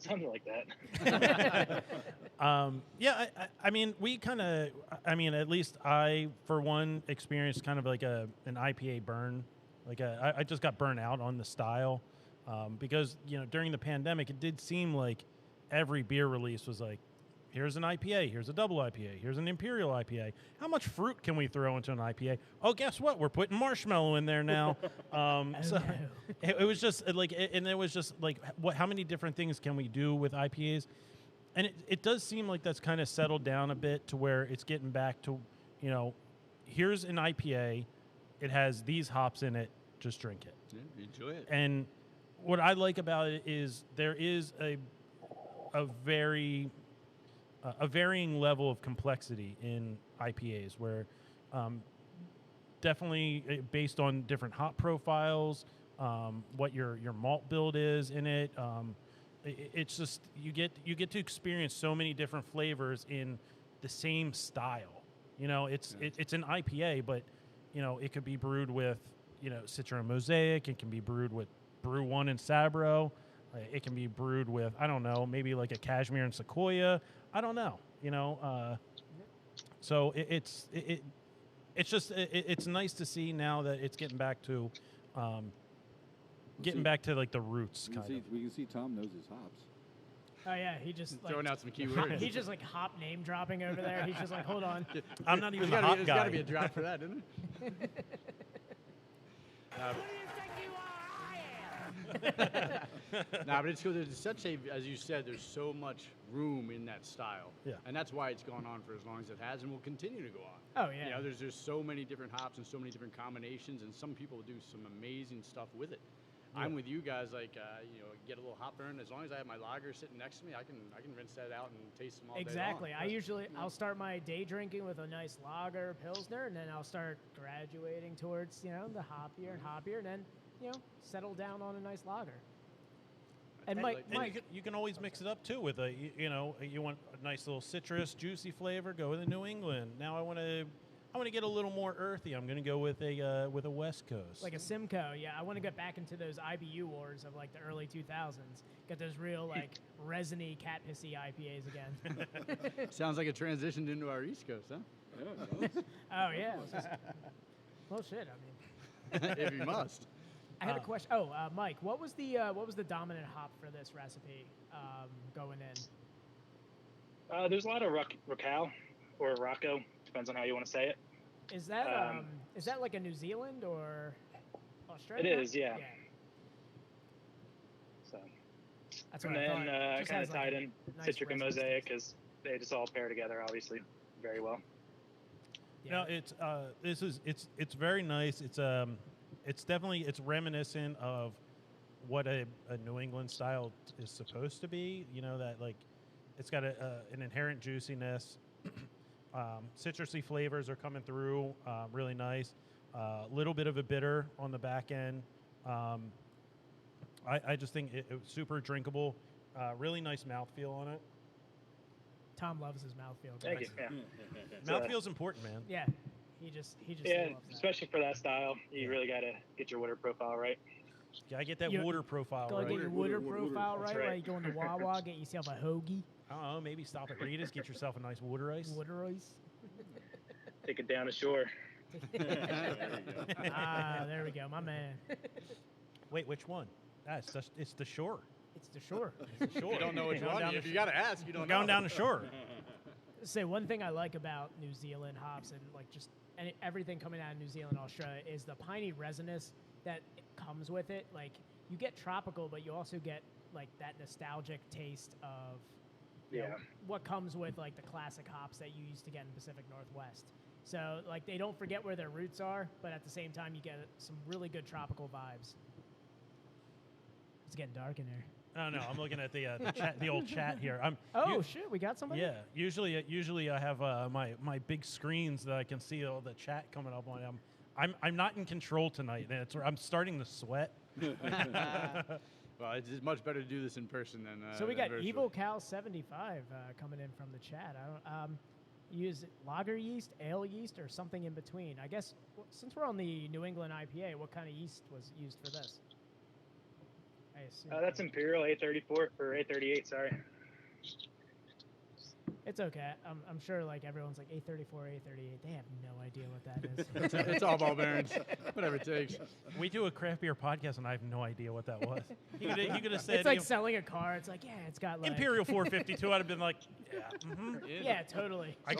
Something like that. Yeah, I mean, we kind of, I mean, at least I, for one, experienced kind of like an IPA burn. Like I just got burnt out on the style because, you know, during the pandemic, it did seem like every beer release was like, here's an IPA, here's a double IPA, here's an Imperial IPA. How much fruit can we throw into an IPA? Oh, guess what? We're putting marshmallow in there now. So no. it was just like, and it was just like, what? How many different things can we do with IPAs? And it does seem like that's kind of settled down a bit to where it's getting back to, you know, here's an IPA, it has these hops in it, just drink it. Yeah, enjoy it. And what I like about it is there is a very a varying level of complexity in IPAs, where definitely based on different hop profiles, what your malt build is in it. It's just you get to experience so many different flavors in the same style. You know, it's an IPA, but you know it could be brewed with, you know, Citra and Mosaic. It can be brewed with Brew One and Sabro. It can be brewed with, I don't know, maybe like a Cashmere and Sequoia. I don't know, you know. So it's nice to see now that it's getting back to like the roots kind of. We can see Tom knows his hops. Oh yeah, he just like, Throwing out some keywords. he's just like hop name dropping over there. He's just like, hold on. I'm not even There's the hop there's guy. got to be a drop for that, isn't it? Nah, but it's cool. There's such a, as you said, there's so much room in that style. Yeah. And that's why it's gone on for as long as it has and will continue to go on. Oh yeah. You know, there's just so many different hops and so many different combinations, and some people do some amazing stuff with it. I'm with you guys, like, you know, get a little hop burn. As long as I have my lager sitting next to me, I can rinse that out and taste them all Exactly. day long. I'll start my day drinking with a nice lager pilsner, and then I'll start graduating towards, you know, the hoppier and hoppier, and then, you know, settle down on a nice lager. And Mike, And you can always mix it up too with you know, you want a nice little citrus, juicy flavor. Go with a New England. Now I want to get a little more earthy. I'm going to go with a West Coast. like a Simcoe, yeah. I want to get back into those IBU wars of like the early 2000s. Get those real like resiny, cat pissy IPAs again. Sounds like it transitioned into our East Coast, huh? Yeah, Oh yeah. It was just, well, shit. I mean, If you must. I had a question. Oh, Mike, what was the dominant hop for this recipe going in? There's a lot of Racal or Rocco, depends on how you want to say it. Is that like a New Zealand or Australia? It is, yeah. So, That's what and I then thought. I Just kind has, of like, tied a in nice Citric and recipe Mosaic taste. because they just all pair together, obviously, very well. Yeah. No, it's very nice. It's definitely reminiscent of what a New England style is supposed to be. You know, that like it's got an inherent juiciness. Citrusy flavors are coming through, really nice. Little bit of a bitter on the back end. I just think it was super drinkable. Really nice mouthfeel on it. Tom loves his mouthfeel. Thank you. guys. Yeah, Mouthfeel's important, man. Yeah, he just yeah, loves that. especially for that style, you Yeah. really got to get your water profile right. Gotta get that You- water profile Gotta right. get your water Water, profile that's right. right. While you go into Wawa, get yourself a hoagie, I don't know, maybe stop at Rita's, get yourself a nice water ice. water ice. Take it down to shore. Ah, there we go, my man. Wait, which one? It's the shore. It's the shore. It's the shore. You don't know which Going one. down If the you got to ask, you don't know. Going down the shore. Say one thing I like about New Zealand hops and like just everything coming out of New Zealand, Australia is the piney resinous that comes with it. Like you get tropical, but you also get like that nostalgic taste of you know, Yeah. what comes with like the classic hops that you used to get in the Pacific Northwest. So like they don't forget where their roots are, but at the same time you get some really good tropical vibes. It's getting dark in here. No, I'm looking at the chat, the old chat here. Oh shit, we got somebody. Yeah, usually I have my big screens that I can see all the chat coming up on. I'm not in control tonight, and I'm starting to sweat. Well, it's much better to do this in person than. So we than got virtually. Evil Cal 75 coming in from the chat. I don't use lager yeast, ale yeast, or something in between. I guess since we're on the New England IPA, what kind of yeast was used for this? I assume. That's Imperial A34 for A38. Sorry. It's okay. I'm sure like everyone's like A34, A38. They have no idea what that is. It's all ball bearings, whatever it takes. We do a craft beer podcast, and I have no idea what that was. You could have said It's like selling a car. It's like, yeah, it's got like Imperial 452. I'd have been like, yeah, Yeah, totally. I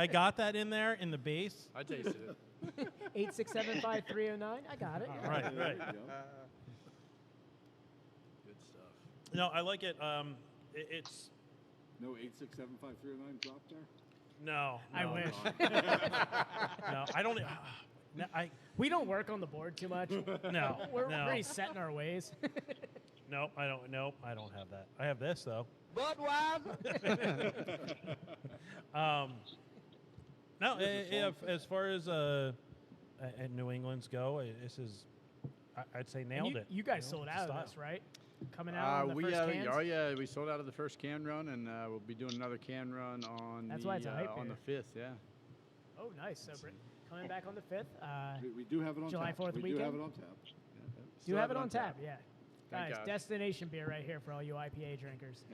got that in there in the base. I tasted it. 8675309. I got it. Yeah. Right. Good stuff. No, I like it. It's No 8675309 drop there? no. I wish. No, I don't. No, We don't work on the board too much. no, We're no, pretty set in our ways. no. I don't. Nope, I don't have that. I have this though. No, as far as New England's go, this is, I'd say nailed it. You guys sold out of this, right? Coming out on the first cans? Oh yeah, we sold out of the first can run, and we'll be doing another can run on That's why it's a hype on beer. the 5th. Yeah. Oh, nice. So coming back on the 5th. We do have it on July tap. 4th we weekend? do have it on tap. Do have it on tap, yeah. Thank Guys, God. destination beer right here for all you IPA drinkers.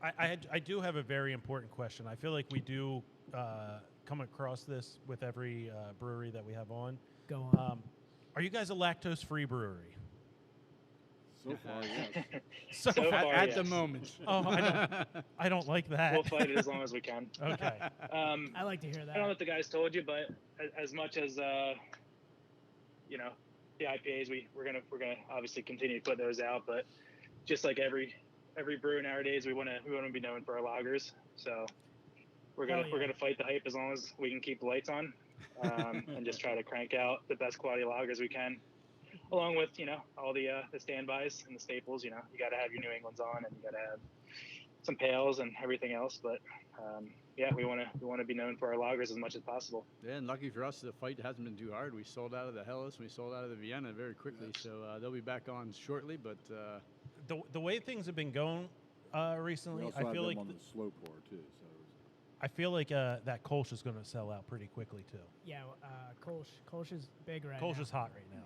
I do have a very important question. I feel like we do come across this with every brewery that we have on. Go on. Are you guys a lactose-free brewery? So far, yes. So, So far, At the yes. moment. oh, I don't like that. We'll fight it as long as we can. Okay. I like to hear I don't know that. what the guys told you, but as much as you know, the IPAs, we're gonna obviously continue to put those out, but just like every brewer nowadays, we want to be known for our lagers. So we're Hell yeah. gonna fight the hype as long as we can keep the lights on, and just try to crank out the best quality lagers we can, along with all the standbys and the staples. You got to have your New Englands on, and you got to have some pails and everything else. But yeah, we want to be known for our lagers as much as possible. Yeah, and lucky for us, the fight hasn't been too hard. We sold out of the Hellas, we sold out of the Vienna very quickly, so they'll be back on shortly. But The way things have been going We recently, also I have feel them like on the slow pour too. So I feel like that Kolsch is going to sell out pretty quickly too. Yeah, Kolsch is big right Kolsch now. is hot right now.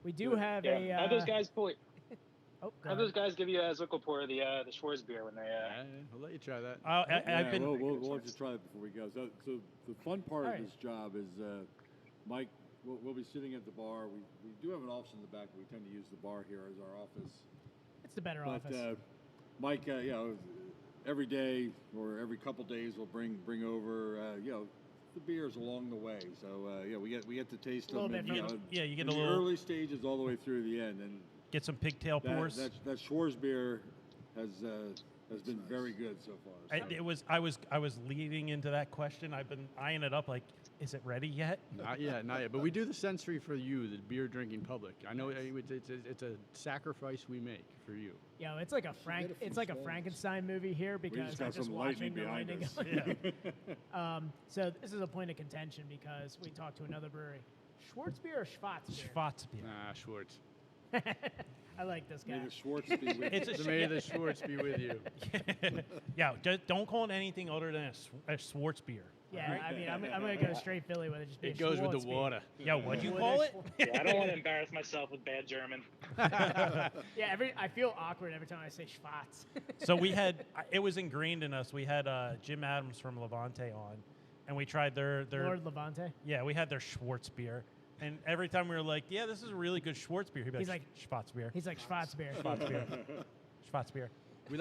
We do have Yeah, a... have those guys pull it. oh, go Have those ahead. guys give you a Zuckel pour the Schwarz beer when they. I'll let you try that. I've been. we'll have to try it before we go. So the fun part All right. of this job is Mike. We'll be sitting at the bar. We do have an office in the back. But we tend to use the bar here as our office. It's the better But office. Mike, every day or every couple days we'll bring over the beers along the way. So we get to taste A little them. bit in, from- Yeah, you get in a the little. early stages all the way through the end, and Get some pigtail pours. that Schwarz beer has been very good so far. So. I was leading into that question. I've been eyeing it up. Like, is it ready yet? Not yet. But we do the sensory for you, the beer drinking public. I know it's a sacrifice we make for you. Yeah, it's like a get it from it's like a Schwarz. Frankenstein movie here because just I'm got just some watching lightning the behind lightning us. going. So this is a point of contention because we talked to another brewery. Schwartz beer or Schwarz beer? Schwarzbier. Schwartz. I like this guy. May the Schwartz be with you. It's a May the Schwartz be with you. Yeah, don't call it anything other than a Schwartz beer. Yeah, I mean, I'm going to go straight Philly with it. Just It being goes with Schwartz the beer. water. Yeah, what'd you With call a it? Schwarz- Yeah, I don't want to embarrass myself with bad German. Yeah, I feel awkward every time I say Schwarz. So it was ingrained in us. We had Jim Adams from Levante on, and we tried their Lord Levante. yeah, we had their Schwartz beer, and every time we were like, yeah, this is a really good Schwartz beer. He'd be He's like, Schwartz beer, He's like Schwarz beer. Schwartz beer, Schwartz beer, We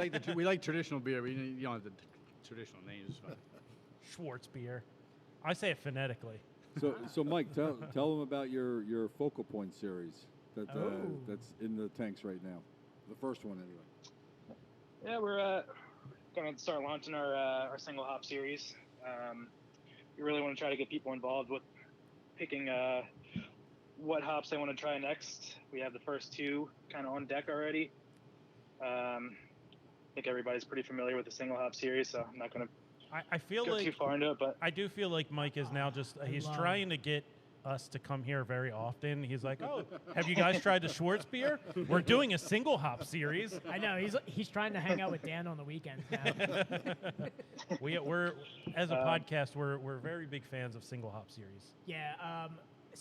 like traditional beer. You don't have the traditional names. It's fine. Schwartz beer. I say it phonetically. So Mike, tell them about your Focal Point series that's in the tanks right now. The first one, anyway. Yeah, we're going to start launching our single hop series. We really want to try to get people involved with picking what hops they want to try next. We have the first two kind of on deck already. I think everybody's pretty familiar with the single hop series, so I'm not going to I feel go like too far into it, but I do feel like Mike is now just he's love- trying to get us to come here very often. He's like, oh, have you guys tried the Schwartz beer? We're doing a single hop series. I know he's trying to hang out with Dan on the weekends now. We're as a podcast, we're very big fans of single hop series. Yeah,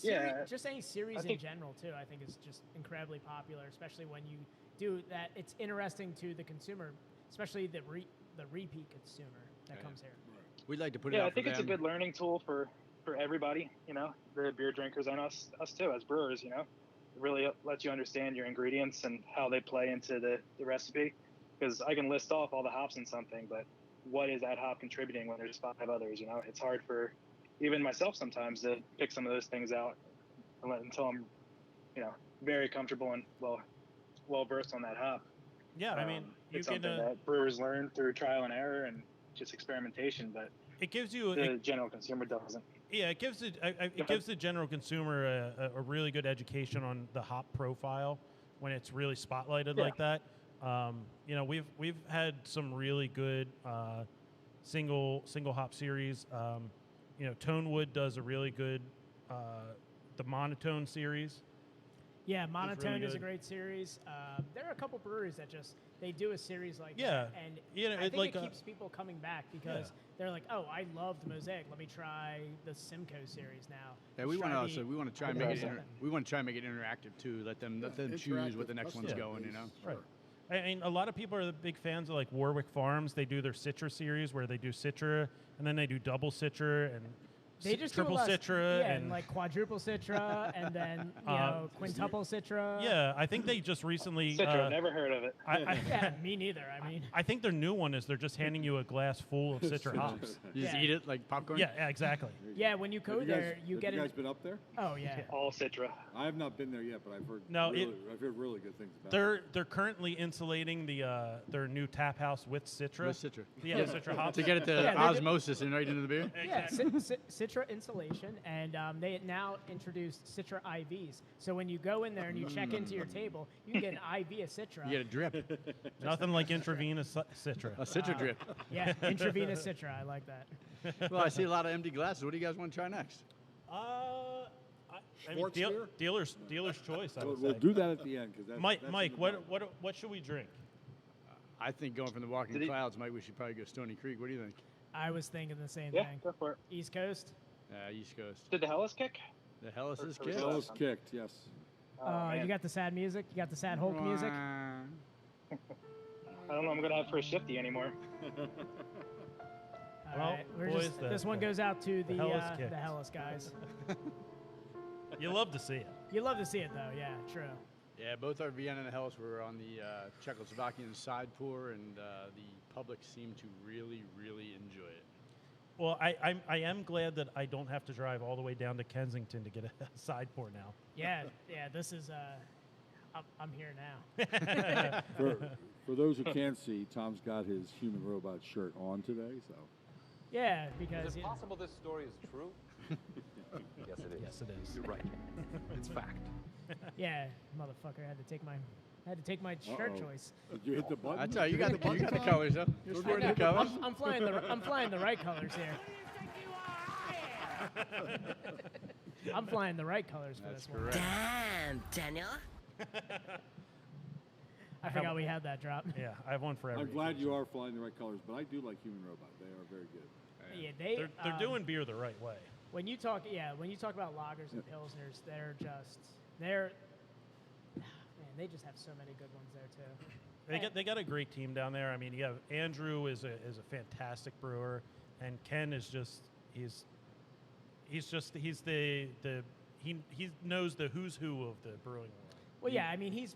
Yeah, just any series in think- general too. I think is just incredibly popular, especially when you do that. It's interesting to the consumer, especially the repeat consumer that comes here. We'd like to put it yeah, out I think for it's a them. good learning tool for everybody. You know, the beer drinkers and us too as brewers. You know, it really lets you understand your ingredients and how they play into the recipe. Because I can list off all the hops in something, but what is that hop contributing when there's 5 others? You know, it's hard for even myself sometimes to pick some of those things out until I'm, you know, very comfortable and well versed on that hop. Yeah, I mean, you it's can. something that brewers learn through trial and error and just experimentation, but It gives you. the general consumer doesn't. Yeah, it gives it gives the general consumer a really good education on the hop profile when it's really spotlighted like that. You know, we've had some really good single hop series. You know, Tonewood does a really good the monotone series. Yeah, Monotone really is a good. great series. There are a couple breweries that they do a series like Yeah, that, and you know, I think like, it keeps people coming back because they're like, oh, I loved Mosaic. Let me try the Simcoe series now. Yeah, we Let's want try to the we want to try and make it IPA7. we want to try and make it interactive too. Let them choose what the next one's going. You know. Right. I mean, a lot of people are the big fans of like Warwick Farms. They do their Citra series where they do Citra and then they do double Citra and They just do a triple lot of- Citra yeah, and like quadruple Citra, and then you know quintuple Citra. yeah. I think they just recently. Citra, never heard of it. Yeah, me neither. I mean, I think their new one is they're just handing you a glass full of Citra hops. You just Yeah. eat it like popcorn. Yeah, exactly. yeah, when you go Have there, you have get you it. guys been up there? Oh yeah. All Citra. I have not been there yet, but I've heard No, I've heard really good things about it. They're currently insulating their new tap house with Citra. With Citra. Yeah, Citra hops. To get it to Yeah, they do- osmosis and right into the beer. Yeah, Citra insulation, and they now introduced Citra IVs. So when you go in there and you check into your table, you can get an IV of Citra. You get a drip, Nothing like intravenous Citra. a Citra drip. Yeah, intravenous Citra. I like that. Well, I see a lot of empty glasses. What do you guys want to try next? I mean, Sports beer? dealer's choice. I would We'll say. do that at the end because Mike, that's Mike, in the what back. what should we drink? I think going from the Walking Did he- Clouds, Mike, we should probably go Stony Creek. What do you think? I was thinking the same Yeah, thing. go for it. East Coast. East Coast. Did the Hellas kick? The Hellas is Or kicked. was Fellas kicked, yes. Man. You got the sad music. You got the sad Hulk music. I don't know. I'm gonna have for a shifty anymore. All Well, right, we're boys, just, the- this one goes out to the Hellas the kicked. Hellas guys. You love to see it. You love to see it though. Yeah, true. Yeah, both our Vienna and Hellas were on the Czechoslovakian side pour, and the public seemed to really, really enjoy it. Well, I am glad that I don't have to drive all the way down to Kensington to get a side pour now. Yeah, yeah. This is I'm here now. For those who can't see, Tom's got his human robot shirt on today, so Yeah, because Is it you know, possible this story is true? Yes, it is. Yes, it is. You're right. It's fact. yeah, motherfucker had to take my shirt Uh-oh. choice. did you hit the button? I tell you, you Did got hit the button, Tom? colors, huh? You're sporting the colors. I'm flying the right colors here. I'm flying the right colors for That's this one. correct. Damn, Daniel. I forgot we had that drop. Yeah, I have one for every. I'm glad you are flying the right colors, but I do like human robot. They are very good. Yeah, They're doing beer the right way. when you talk about lagers and pilsners, man, they just have so many good ones there too. They got a great team down there. I mean, you have Andrew is a fantastic brewer, and Ken is just he knows the who's who of the brewing world. Well, yeah, I mean he's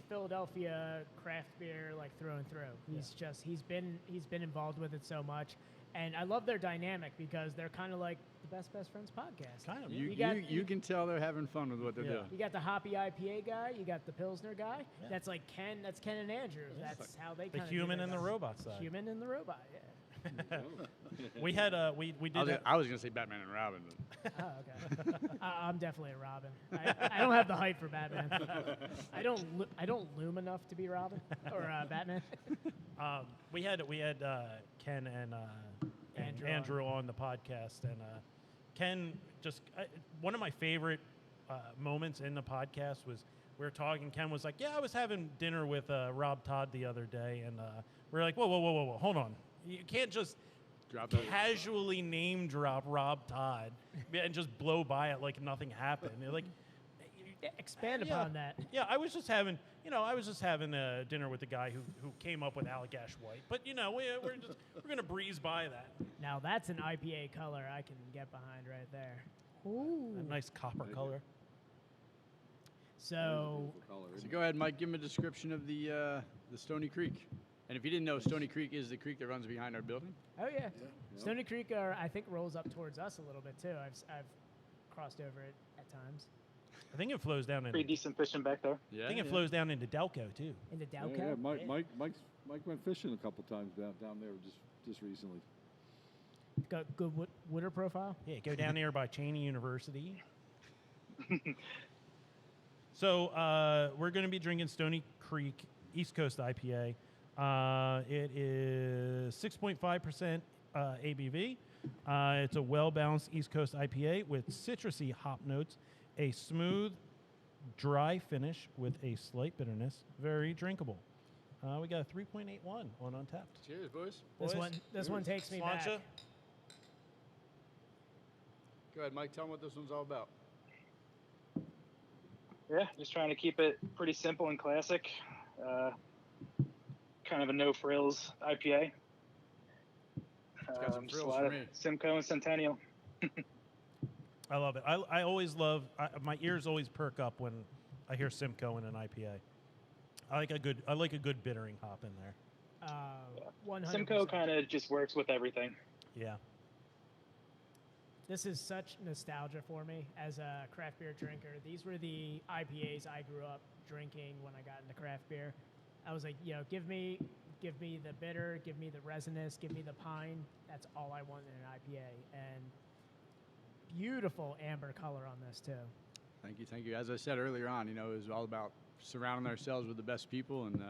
Philadelphia craft beer like through and through. He's been involved with it so much, and I love their dynamic because they're kind of like the Best Friends podcast. Kind of. You can tell they're having fun with what they're Yeah. doing. You got the hoppy IPA guy, you got the Pilsner guy. Yeah. That's like Ken. That's Ken and Andrew. That's how they The kind of human and the robot side. Human and the robot. Yeah. We had we did. I was gonna say Batman and Robin, but Oh, okay. I'm definitely a Robin. I don't have the height for Batman. I don't loom enough to be Robin or Batman. We had Ken and Andrew on the podcast, and Ken just one of my favorite moments in the podcast was we were talking. Ken was like, "Yeah, I was having dinner with Rob Todd the other day," and we are like, "Whoa, hold on! You can't just Drop it. casually name drop Rob Todd and just blow by it like nothing happened. You're like, Expand yeah, upon that. Yeah, I was just having dinner with the guy who came up with Allagash White. But we're gonna breeze by that. Now that's an IPA color I can get behind right there. Ooh. A nice copper color. So, So go ahead, Mike. Give him a description of the Stony Creek. And if you didn't know, Stony Creek is the creek that runs behind our building. oh yeah, Stony Creek, I think, rolls up towards us a little bit too. I've crossed over it at times. I think it flows down Pretty into. decent fishing back there. Yeah. I think it flows down into Delco too. Into Yeah, Dalco. Mike went fishing a couple times down there just recently. Got good water profile. Yeah, go down there by Cheney University. So we're going to be drinking Stony Creek East Coast IPA. It is 6.5% ABV. It's a well-balanced East Coast IPA with citrusy hop notes, a smooth, dry finish with a slight bitterness. Very drinkable. We got a 3.81 on Untapped. Cheers, boys. This one takes me back. Sláinte. Go ahead, Mike. Tell them what this one's all about. Yeah, just trying to keep it pretty simple and classic. Kind of a no frills IPA. got some Just frills a lot for of me. Simcoe and Centennial. I love it. I always love. My ears always perk up when I hear Simcoe in an IPA. I like a good bittering hop in there. 100%. Simcoe kind of just works with everything. Yeah. This is such nostalgia for me as a craft beer drinker. These were the IPAs I grew up drinking when I got into craft beer. I was like, give me the bitter, give me the resinous, give me the pine. That's all I want in an IPA. And beautiful amber color on this too. Thank you. As I said earlier on, it was all about surrounding ourselves with the best people, and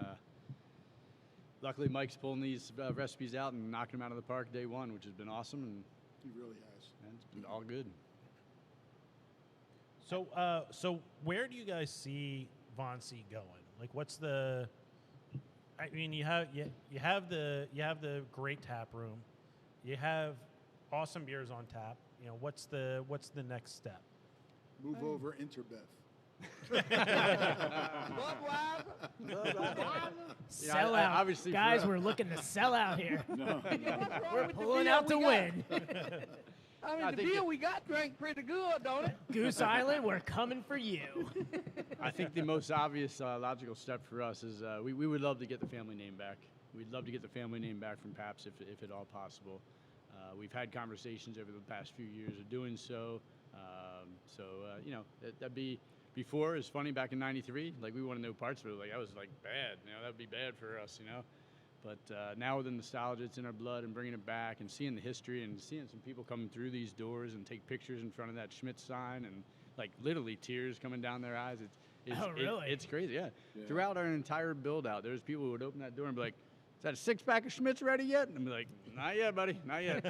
luckily Mike's pulling these recipes out and knocking them out of the park day one, which has been awesome, and He really has. it's been all good. So where do you guys see Von C going? Like, what's the? I mean, you have the great tap room, you have awesome beers on tap. What's the next step? Move over Interbeth. Sell I- out. obviously for Guys, us- we're looking to sell out here. No. We're pulling out to win. I mean, I the think beer it- we got drank pretty good, don't it? Goose Island, we're coming for you. I think the most obvious logical step for us is we would love to get the family name back. We'd love to get the family name back from Pabst if at all possible. We've had conversations over the past few years of doing so. That'd be before. It's funny, back in '93, like we wanted no parts of it. Like, I was like, bad. That'd be bad for us. But now with the nostalgia, it's in our blood, and bringing it back and seeing the history and seeing some people coming through these doors and take pictures in front of that Schmidt sign and like literally tears coming down their eyes. Really? It's crazy. Yeah. Yeah. Throughout our entire build out, there's people who would open that door and be like, "Is that a 6-pack of Schmidt's ready yet?" And I'm like, "Not yet, buddy. Not yet."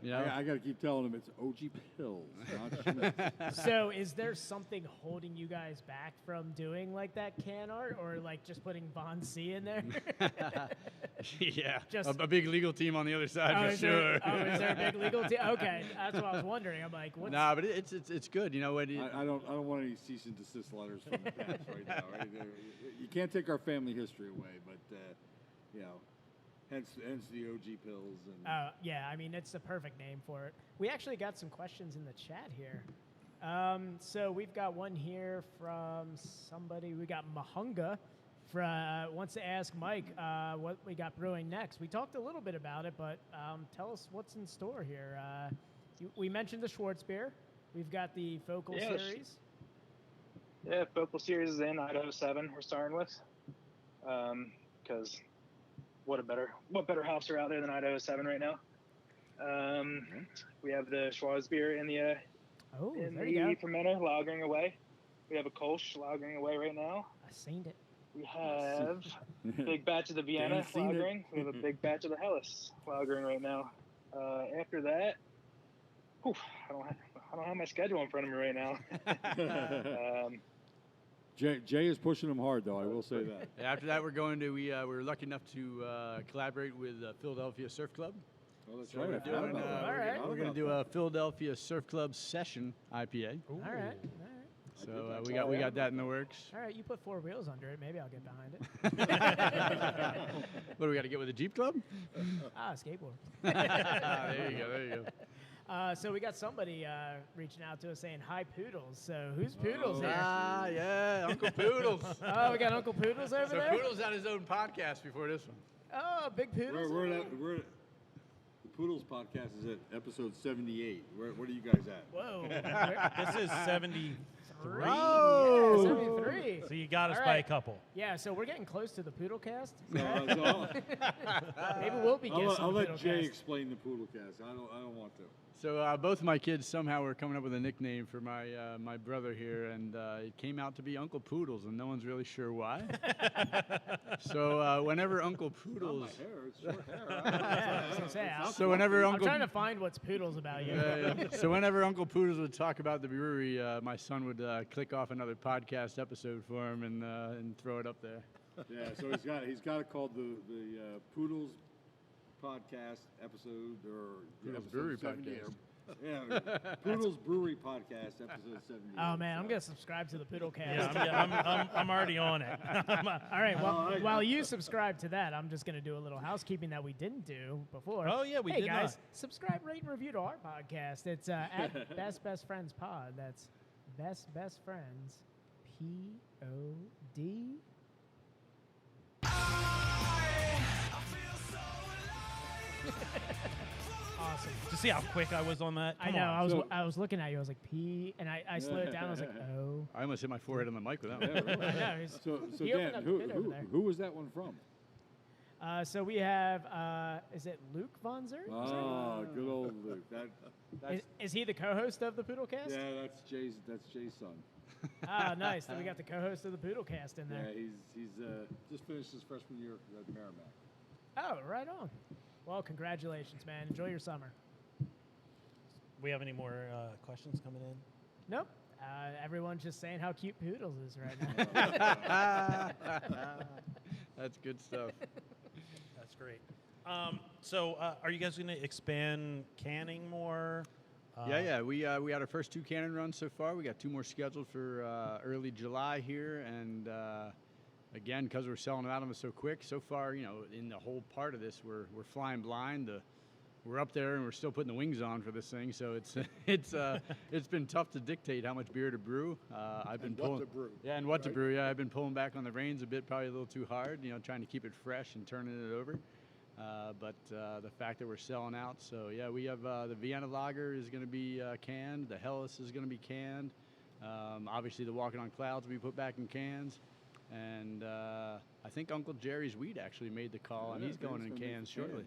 I got to keep telling him it's OG Pills, not Schmitz. So is there something holding you guys back from doing like that can art, or like just putting Von C in there? Yeah. Just- a big legal team on the other side for is sure. there a big legal team? Okay, that's what I was wondering. I'm like, what's Nah, but it's good. What? I don't want any cease and desist letters from the past right now. Right? You can't take our family history away, but hence the OG Pills and. yeah, I mean, it's the perfect name for it. We actually got some questions in the chat here. So we've got one here from somebody. We got Mahunga wants to ask Mike what we got brewing next. We talked a little bit about it, but tell us what's in store here. We mentioned the Schwartz beer. We've got the Focal series. Yeah, Focal series is in Idaho 7. We're starting with, because what better hops are out there than Idaho 7 right now. We have the Schwartz beer in the There you go. fermenter lagering away. We have a Kolsch lagering away right now. I seen it. We have a big batch of the Vienna Dan's seen it. lagering. We have a big batch of the Helles lagering right now. After that, I don't have my schedule in front of me right now. Jay is pushing them hard, though. I will say that. After that, we're going to we're lucky enough to collaborate with Philadelphia Surf Club. Oh, that's So right. we're I forgot doing, about that. all right. I we're forgot going to about do that. a Philadelphia Surf Club Session IPA. All right. All right. So we got that in the works. All right. You put 4 wheels under it. Maybe I'll get behind it. What do we got to get with the Jeep Club? Skateboard. There you go. There you go. So we got somebody reaching out to us saying, hi, Poodles. So who's Poodles here? Yeah, Uncle Poodles. Oh, we got Uncle Poodles over So there? Poodles had his own podcast before this one. Oh, big Poodles. The Poodles podcast is at episode 78. What are you guys at? Whoa. This is 73. Oh, yeah, 73. So you got us All by a right. couple. Yeah, so we're getting close to the Poodle cast. So Maybe we'll be guessing I'll the let Poodle Jay cast. explain the Poodle cast. I don't want to. So both my kids somehow were coming up with a nickname for my brother here, and it came out to be Uncle Poodles, and no one's really sure why. So whenever Uncle Not my Poodles, hair. It's short hair. Yeah, I was gonna say, so whenever I'm Uncle trying to find what's Poodles about you. So whenever Uncle Poodles would talk about the brewery, my son would click off another podcast episode for him and throw it up there. Yeah, so he's got it called the Poodles podcast episode or Poodles episode Brewery 70 Podcast. Yeah, Poodles Brewery podcast episode 70. Oh man, I'm gonna subscribe to the Poodle cast. Yeah, I'm already on it. All right. Well, I- while you subscribe to that, I'm just gonna do a little housekeeping that we didn't do before. Oh, yeah, we hey did guys, not. subscribe, rate, and review to our podcast. It's at Best Friends Pod. That's Best Friends POD. Awesome. Did you see how quick I was on that? I Come know. on. I was looking at you. I was like P, and I slowed it down. I was like, oh. I almost hit my forehead on the mic with that Yeah, one. really. I know, he's- So he opened Dan, up a bit over there. who was that one from? So we have, is it Luke Von Zer? Oh, good old Luke. That's Is he the co-host of the Poodlecast? yeah, that's Jay's son. Ah, nice. Then we got the co-host of the Poodlecast in there. Yeah, he's just finished his freshman year at Merrimack. Oh, right on. Well, congratulations, man. Enjoy your summer. We have any more questions coming in? Nope. Everyone's just saying how cute Poodles is right now. That's good stuff. That's great. So are you guys going to expand canning more? Yeah. We had our first 2 cannon runs so far. We got 2 more scheduled for early July here, and again, because we're selling out of them so quick, so far, in the whole part of this, we're flying blind. We're up there and we're still putting the wings on for this thing, so it's been tough to dictate how much beer to brew. I've been pulling, what to brew. yeah, and what to right? brew. Yeah, I've been pulling back on the reins a bit, probably a little too hard. Trying to keep it fresh and turning it over. But the fact that we're selling out, so yeah, we have the Vienna Lager is going to be canned. The Helles is going to be canned. Obviously, the Walking on Clouds will be put back in cans. And I think Uncle Jerry's Wheat actually made the call, and Yeah, he's I think going it's in gonna be cans for shortly.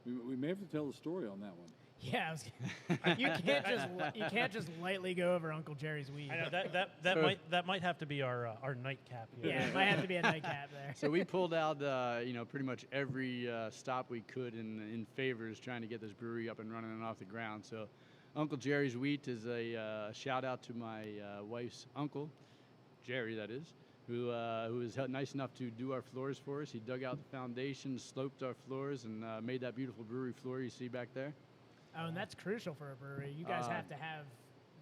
We may have to tell the story on that one. Yeah, you can't just lightly go over Uncle Jerry's weed. I know that So- that might have to be our nightcap here. Yeah, it might have to be a nightcap there. So we pulled out, pretty much every stop we could in favors trying to get this brewery up and running and off the ground. So Uncle Jerry's Wheat is a shout out to my wife's uncle, Jerry, that is, who was nice enough to do our floors for us. He dug out the foundation, sloped our floors, and made that beautiful brewery floor you see back there. Oh, and that's crucial for a brewery. You guys have to have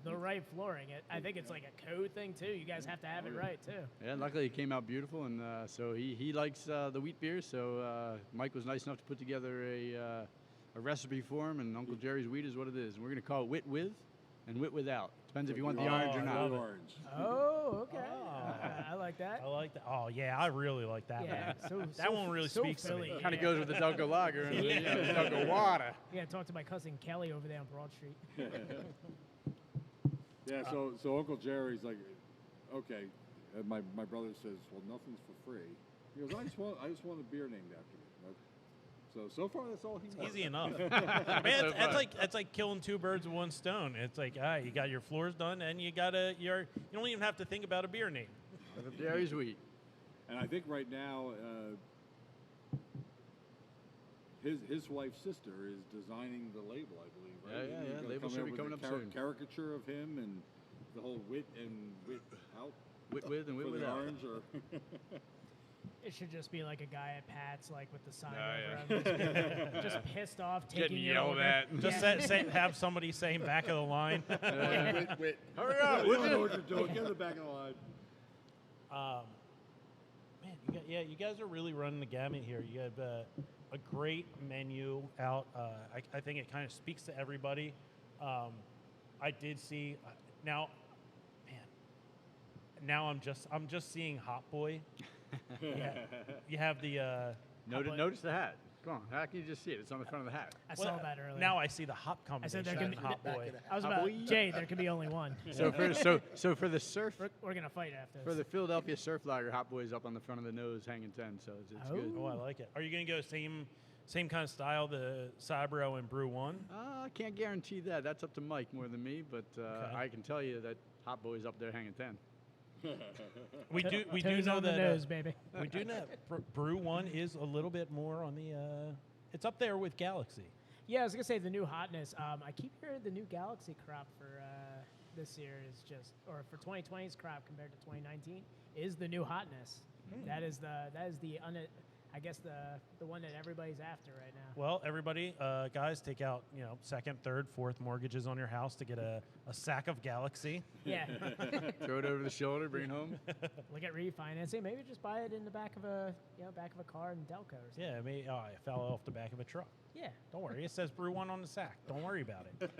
the right flooring. I think it's like a code thing too. You guys have to have it right too. Yeah, luckily it came out beautiful, and so he likes the wheat beer. So Mike was nice enough to put together a recipe for him, and Uncle Jerry's Wheat is what it is. And we're going to call it Wit With and Wit Without. Depends if you want the orange or I not. love it. Orange. Oh, okay. Oh. I like that. I like that. Oh yeah, I really like that Yeah, one. so, That one really so speaks to Philly. me. Kind of goes with the Dunkel Lager and the Dunkel Water. Yeah, talk to my cousin Kelly over there on Broad Street. Yeah, so Uncle Jerry's like, okay. And my brother says, well, nothing's for free. He goes, I just want a beer named after me. So far that's all he wants. Easy enough. Man, it's like killing 2 birds with 1 stone. It's like, you got your floors done, and you don't even have to think about a beer name. Uncle Jerry's Wheat. And I think right now, his wife's sister is designing the label, I believe. Right? Yeah. He's gonna Label come should in be with coming a up soon. Caricature of him and the whole wit out Wit With and Wit for the Without. orange. Or It should just be like a guy at Pat's, like with the sign Oh, over him, just pissed off, taking Getting your yelled order. at. Just have somebody saying back of the line. Wait. Hurry up! You don't know what you're doing. Get in the back of the line. Man, you guys are really running the gamut here. You have a great menu out. I think it kind of speaks to everybody. I did see now, man. Now I'm just seeing Hot Boy. You have the. Notice the hat. Come on, how can you just see it? It's on the front of the hat. I saw that earlier. Now I see the hop I combination. said there could be. Hot Boy. I was Hot about boy. Jay. There could be only one. So for the surf, We're gonna fight after for this. the Philadelphia Surf Lager, Hot Boy's up on the front of the nose, hanging 10. So it's good. Oh, I like it. Are you gonna go same kind of style, the Sabro and Brew One? I can't guarantee that. That's up to Mike more than me, but I can tell you that Hot Boy's up there hanging 10. We do Toes know on the that nose, baby. we do know that Brew One is a little bit more on the. It's up there with Galaxy. Yeah, I was gonna say the new hotness. I keep hearing the new Galaxy crop for this year is just, or for 2020's crop compared to 2019 is the new hotness. That is the I guess the one that everybody's after right now. Well, everybody, guys, take out second, third, fourth mortgages on your house to get a sack of Galaxy. Yeah. Throw it over the shoulder, bring it home. Look at refinancing. Maybe just buy it in the back of a car in Delco or something. Yeah, I fell off the back of a truck. Yeah. Don't worry, it says Brew One on the sack. Don't worry about it.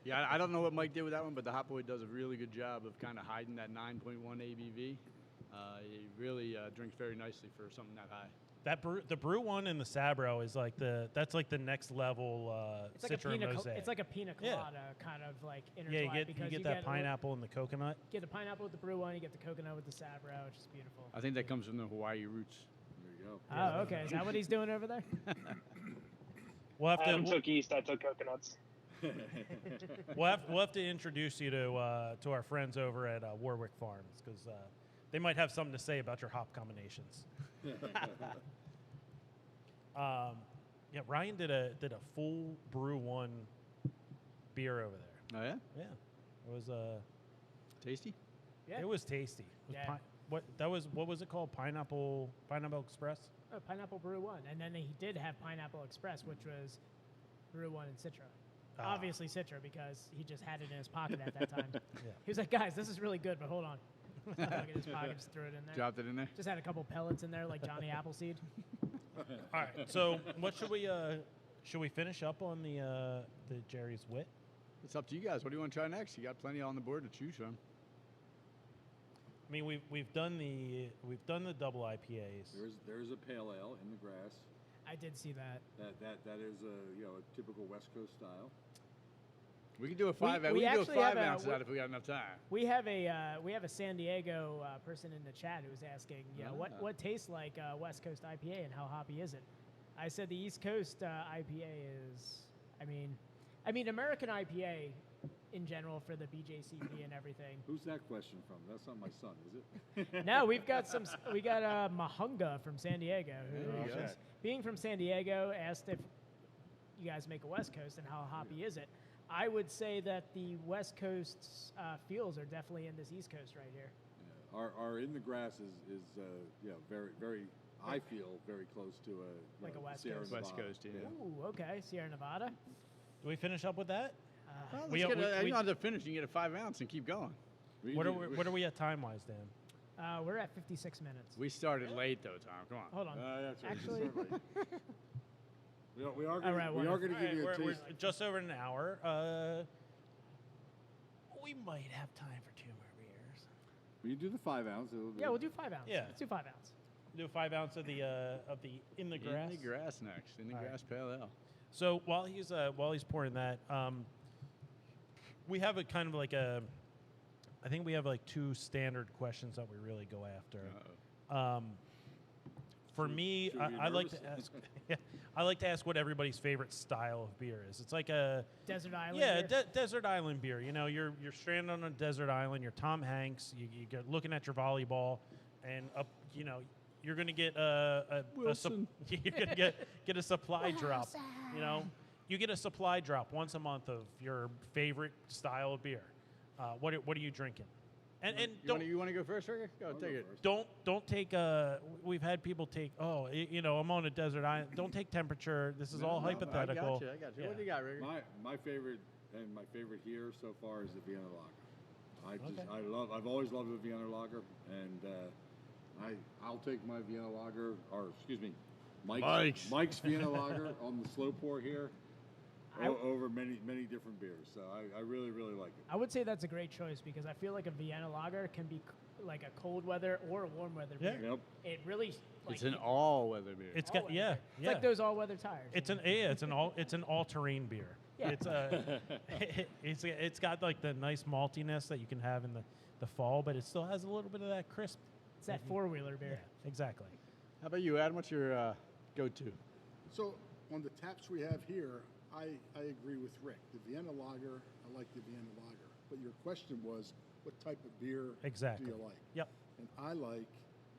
Yeah, I don't know what Mike did with that one, but the Hot Boy does a really good job of kind of hiding that 9.1 ABV. He really drinks very nicely for something that high. The Brew One and the Sabro is like that's like the next level It's like Citra Mosaic. it's like a pina Yeah. colada kind of like Yeah, intertwined you because get that pineapple and the coconut. Get the pineapple with the Brew One, you get the coconut with the Sabro, which is beautiful. I think that comes from the Hawaii roots. There you go. Oh, okay. Is that what he's doing over there? We'll have Adam to took east. I took coconuts. we'll have to introduce you to our friends over at Warwick Farms because they might have something to say about your hop combinations. Yeah, Ryan did a full Brew One beer over there. Oh yeah, Yeah, it was tasty. Yeah. it was tasty. It was Yeah. what was it called? Pineapple Express. Oh, Pineapple Brew One, and then he did have Pineapple Express, which was Brew One and Citra. Ah. Obviously Citra because he just had it in his pocket at that time. Yeah. He was like, "Guys, this is really good, but hold on." Took it in his pocket, just threw it in there. Dropped it in there. Just had a couple pellets in there, like Johnny Appleseed. All right. So what should we finish up on the Jerry's Wit? It's up to you guys. What do you want to try next? You got plenty on the board to choose from. I mean, we've done the double IPAs. There's a pale ale in the grass. I did see that. That is a typical West Coast style. We can do a five. we We can do a actually have 5 a- ounces out if we got enough time. We have a San Diego person in the chat who's asking, what tastes like West Coast IPA and how hoppy is it? I said the East Coast IPA is, I mean American IPA in general for the BJCP and everything. Who's that question from? That's not my son, is it? No, we got Mahunga from San Diego, who There you go. is, being from San Diego, asked if you guys make a West Coast and how hoppy is it. I would say that the West Coast's feels are definitely in this East Coast right here. Yeah. Our in the grass is very very. I feel very close to Like a West Sierra Coast. West Nevada. Coast, yeah. Ooh, okay, Sierra Nevada. Do we finish up with that? Well, We- let's get we- you don't have to finish. You can get a 5 ounce and keep going. What are we at time wise, Dan? We're at 56 minutes. We started late though, Tom. Come on. Hold on. That's right. Actually, we are All right, going to give you a We're taste. just over an hour. We might have time for 2 more beers. When you do the 5 ounce, it'll be yeah, we'll do 5 ounce. Yeah. Let's do 5 ounce. Do a 5 ounce of the in the grass. In the grass next. In the All right. grass pale ale. So while he's pouring that, we have a kind of like a. I think we have like 2 standard questions that we really go after. For me, should we be I like to nervous? ask. I like to ask what everybody's favorite style of beer is. It's like a Desert Island. yeah, beer? desert island beer. You know, you're stranded on a desert island. You're Tom Hanks. You're looking at your volleyball, and you're gonna get you're gonna get a supply drop. You know, you get a supply drop once a month of your favorite style of beer. What are you drinking? And You want to go first, Ricker? Go, take it. first. don't take. We've had people take. I'm on a desert island. Don't take temperature. This is all hypothetical. I got you. Yeah. What do you got, Ricker? My favorite and my favorite here so far is the Vienna Lager. Okay. I've always loved the Vienna Lager, and I'll take my Vienna Lager, or excuse me, Mike's Vienna Lager on the slow pour here. Over many different beers, so I really like it. I would say that's a great choice because I feel like a Vienna lager can be like a cold weather or a warm weather beer. Yep. It really It's an all-weather beer. It's all-weather. got It's like those all-weather tires. It's an all-terrain beer. Yeah. It's got like the nice maltiness that you can have in the fall, but it still has a little bit of that crisp. It's that four-wheeler beer. Yeah, exactly. How about you, Adam? What's your go-to? So on the taps we have here, I agree with Rick. The Vienna Lager, I like the Vienna Lager. But your question was, what type of beer Exactly. do you like? Yep. And I like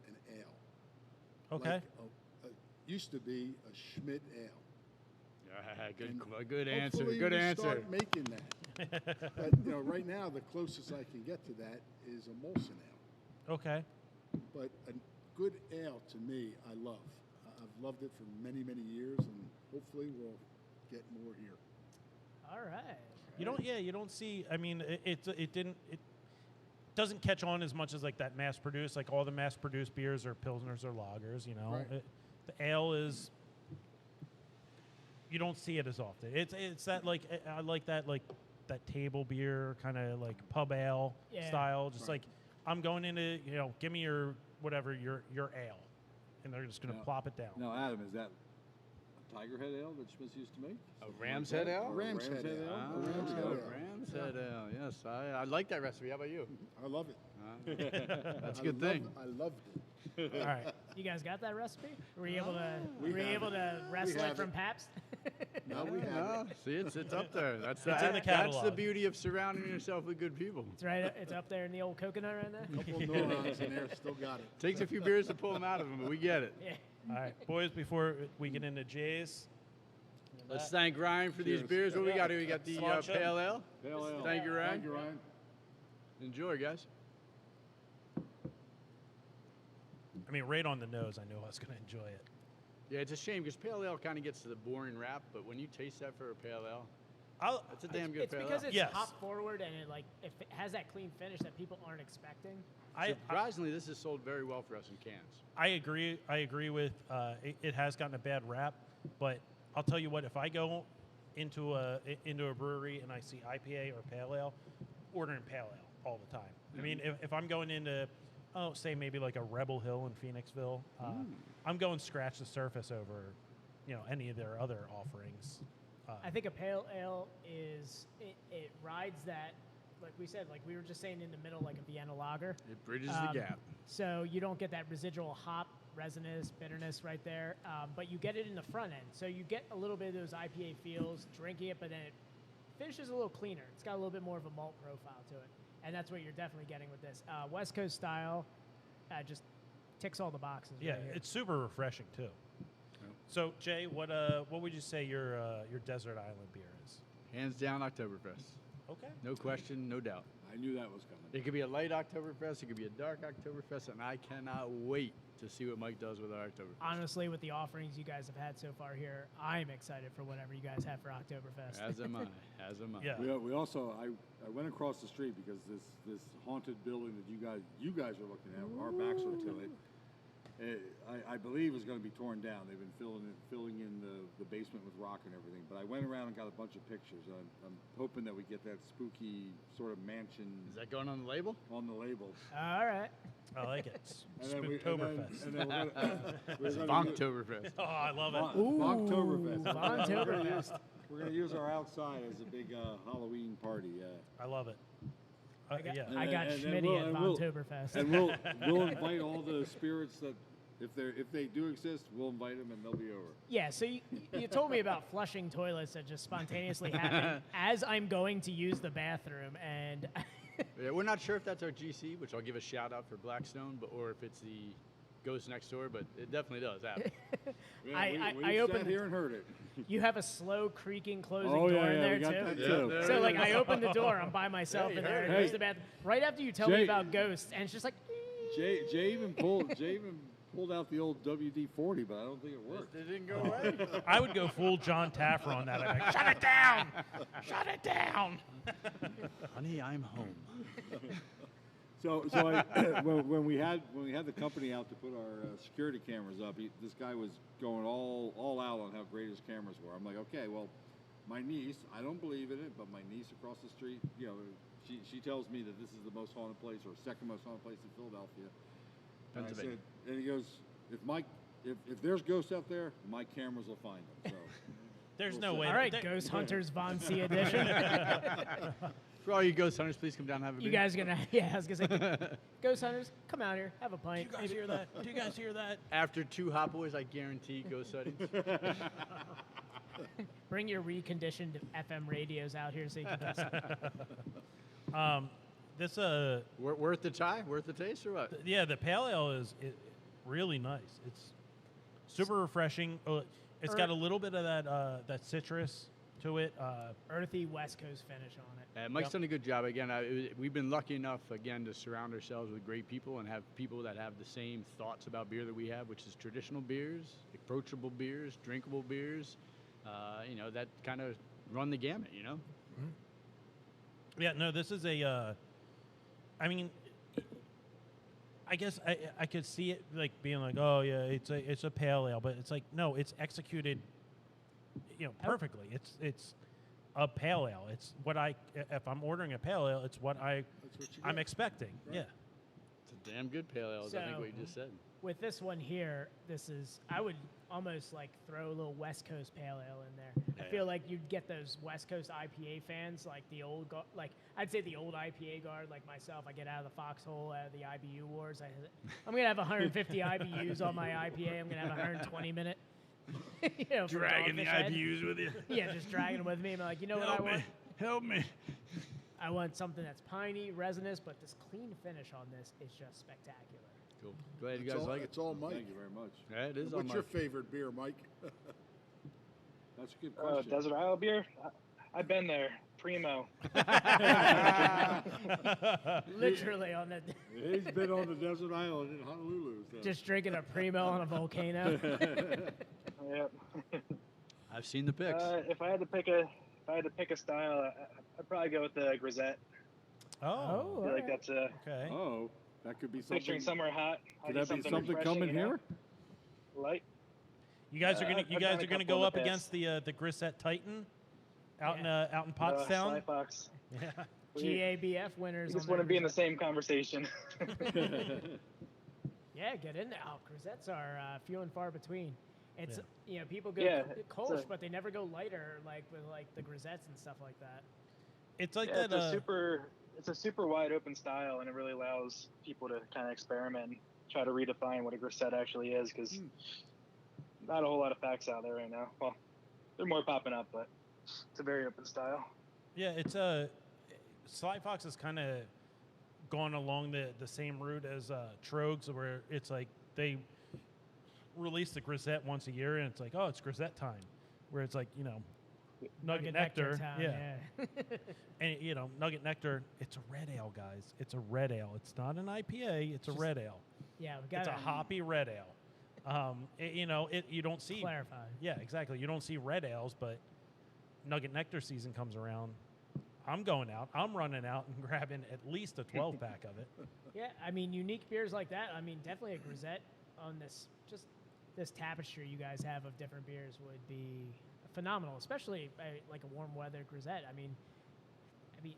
an ale. Okay. Used to be a Schmidt ale. Good answer. Hopefully Good we answer. start making that. But right now the closest I can get to that is a Molson ale. Okay. But a good ale to me, I love. I've loved it for many years, and hopefully we'll get more here. All right. You don't see. I mean, it doesn't catch on as much as like that mass produced. Like all the mass produced beers are pilsners or lagers. You know, Right. the ale is. You don't see it as often. It's that like I like that that table beer kind of like pub ale style. Just like I'm going into give me your whatever your ale, and they're just gonna plop it down. Now, Adam, is that a Tiger Head Ale that Schmitz used to make? A Ram's Head Ale? Ram's Head Ale. Ah, Ram's Head Ale. Ram's Head Ale. Yes, I like that recipe. How about you? I love it. That's a good thing. I loved it. All right. You guys got that recipe? Were you able to wrestle have it from it. Pabst? Now we have it. See, it's up there. That's It's in the That's catalog. the beauty of surrounding yourself with good people. It's right. It's up there in the old coconut right now. Couple neurons in there, still got it. Takes a few beers to pull them out of them, but we get it. Yeah. All right, boys. Before we get into Jay's, Let's thank Ryan for these Cheers. beers. What we got here? We got the Sláinte. Pale Ale. Pale Ale. Thank you, Ryan. Thank you, Ryan. Enjoy, guys. I mean, right on the nose. I knew I was going to enjoy it. Yeah, it's a shame because Pale Ale kind of gets to the boring rap, but when you taste that for a Pale Ale, that's a damn good It's Pale because Ale. it's Yes. hop forward and it has that clean finish that people aren't expecting. Surprisingly, this is sold very well for us in cans. I agree. I agree with it has gotten a bad rap, but I'll tell you what. If I go into a brewery and I see IPA or Pale Ale, ordering Pale Ale all the time. I mean, if I'm going into say maybe like a Rebel Hill in Phoenixville, I'm going scratch the surface over, any of their other offerings. I think a pale ale it rides that, like we said, like we were just saying in the middle, like a Vienna lager. It bridges the gap. So you don't get that residual hop, resinous, bitterness right there, but you get it in the front end. So you get a little bit of those IPA feels drinking it, but then it finishes a little cleaner. It's got a little bit more of a malt profile to it, and that's what you're definitely getting with this. West Coast style, just ticks all the boxes. Yeah, right here. it's super refreshing too. So Jay, what would you say your desert island beer is? Hands down, Oktoberfest. Okay. No question, no doubt. I knew that was coming. It could be a light Oktoberfest, it could be a dark Oktoberfest, and I cannot wait to see what Mike does with our Oktoberfest. Honestly, with the offerings you guys have had so far here, I'm excited for whatever you guys have for Oktoberfest. As am I. As am I. Yeah. We also I went across the street because this haunted building that you guys are looking at, our backs are to it. I believe is going to be torn down. They've been filling in the basement with rock and everything. But I went around and got a bunch of pictures. I'm hoping that we get that spooky sort of mansion Is that going on the label? on the label. All right. I like it. And then we- and Spooktoberfest. then we're gonna Bonktoberfest. Oh, I love it. Bonktoberfest. Bonktoberfest. We're going to use our outside as a big Halloween party. I love it. I got, Yeah. I got And Schmitty we'll- at and we'll- Bonktoberfest. And we'll invite all the spirits that if they do exist, we'll invite them and they'll be over. Yeah, so you told me about flushing toilets that just spontaneously happen as I'm going to use the bathroom, and Yeah, we're not sure if that's our GC, which I'll give a shout out for Blackstone, or if it's the ghosts next door, but it definitely does happen. Yeah, we I sat opened here and heard it. You have a slow creaking closing Oh, door yeah, in yeah, there we got too. that Yeah, too. there So it like is. I opened the door, I'm by myself Yeah, in you there. heard And it. goes to the bathroom. Right after you tell me Jay- about ghosts, and it's just like. Jay even pulled out the old WD-40, but I don't think it worked. It didn't go away. I would go full John Taffer on that. I'd be like, shut it down! Shut it down! Honey, I'm home. So when we had the company out to put our security cameras up, this guy was going all out on how great his cameras were. I'm like, okay, well, my niece, I don't believe in it, but my niece across the street, she tells me that this is the most haunted place or second most haunted place in Philadelphia. And I Pennsylvania. said, and he goes, if there's ghosts out there, my cameras will find them. So There's no way. All right, that- Ghost Hunters Von C edition. For all you ghost hunters, please come down and have a You beer. guys gonna? Yeah, I was gonna say, Ghost Hunters, come out here, have a Do pint. you guys hear that? Do you guys hear that? After 2 hot boys, I guarantee ghost sightings. Bring your reconditioned FM radios out here so you can listen. This Worth the try? Worth the taste, or what? yeah, the pale ale is really nice. It's super refreshing. It's got a little bit of that citrus to it. Earthy West Coast finish on it. Mike's Yep. done a good job. Again, we've been lucky enough, again, to surround ourselves with great people and have people that have the same thoughts about beer that we have, which is traditional beers, approachable beers, drinkable beers. That kind of run the gamut, Yeah, no, this is a. I mean, I guess I could see it like being like, oh yeah, it's a pale ale, but it's like no, it's executed, perfectly. It's a pale ale. It's what if I'm ordering a pale ale, it's what That's what you I'm get. expecting. Right. Yeah. It's a damn good pale ale, is I think So- what you just said. With this one here, I would almost like throw a little West Coast pale ale in there. I feel like you'd get those West Coast IPA fans, like the old, I'd say the old IPA guard, like myself. I get out of the foxhole, out of the IBU wars. I'm gonna have 150 IBUs on my IPA. I'm gonna have 120 minute. For Dragging the Dogfish Head. IBUs with you. Yeah, just dragging them with me. I'm like, you know what I want? Help me. I want something that's piney, resinous, but this clean finish on this is just spectacular. Cool. Glad you It's guys all, like it. it's all Mike. thank you very much. Yeah, it is on What's your Mike. favorite beer, Mike? That's a good question. Desert Isle beer. I've been there. Primo. Literally on the, He's been on the desert island in Honolulu. So. just drinking a Primo on a volcano. Yep. I've seen the pics. If I had to pick a style, I'd probably go with the Grisette. Oh. I feel like alright. that's Okay. Oh, that could be something. picturing somewhere hot. I Could need that be something refreshing, coming here? Light. You guys are gonna I've done a couple go in the up past. against the Grisette Titan out Yeah. in Pottstown. Sly Fox. Yeah. GABF winners. We just on want to there. be in the same conversation. Yeah, get in there. Oh, Grisettes are few and far between. It's people go Yeah, Kolsch, it's a- but they never go lighter like with like the Grisettes and stuff like that. It's like Yeah, that. it's a super wide open style, and it really allows people to kind of experiment and try to redefine what a grisette actually is, because not a whole lot of facts out there right now. Well, they're more popping up, but it's a very open style. Yeah, it's Sly Fox has kind of gone along the same route as Trogs, where it's like they release the Grisette once a year, and it's like, oh, it's Grisette time, where it's like, Nugget Nectar, time, yeah. And Nugget Nectar, it's a red ale, guys. It's a red ale. It's not an IPA. It's a red ale. Yeah, we got It's a hoppy red ale. You don't see. clarify. Yeah, exactly. You don't see red ales, but Nugget Nectar season comes around. I'm going out. I'm running out and grabbing at least a 12-pack of it. Yeah, I mean, unique beers like that. I mean, definitely a Grisette on this tapestry you guys have of different beers would be phenomenal, especially like a warm weather Grisette. I mean,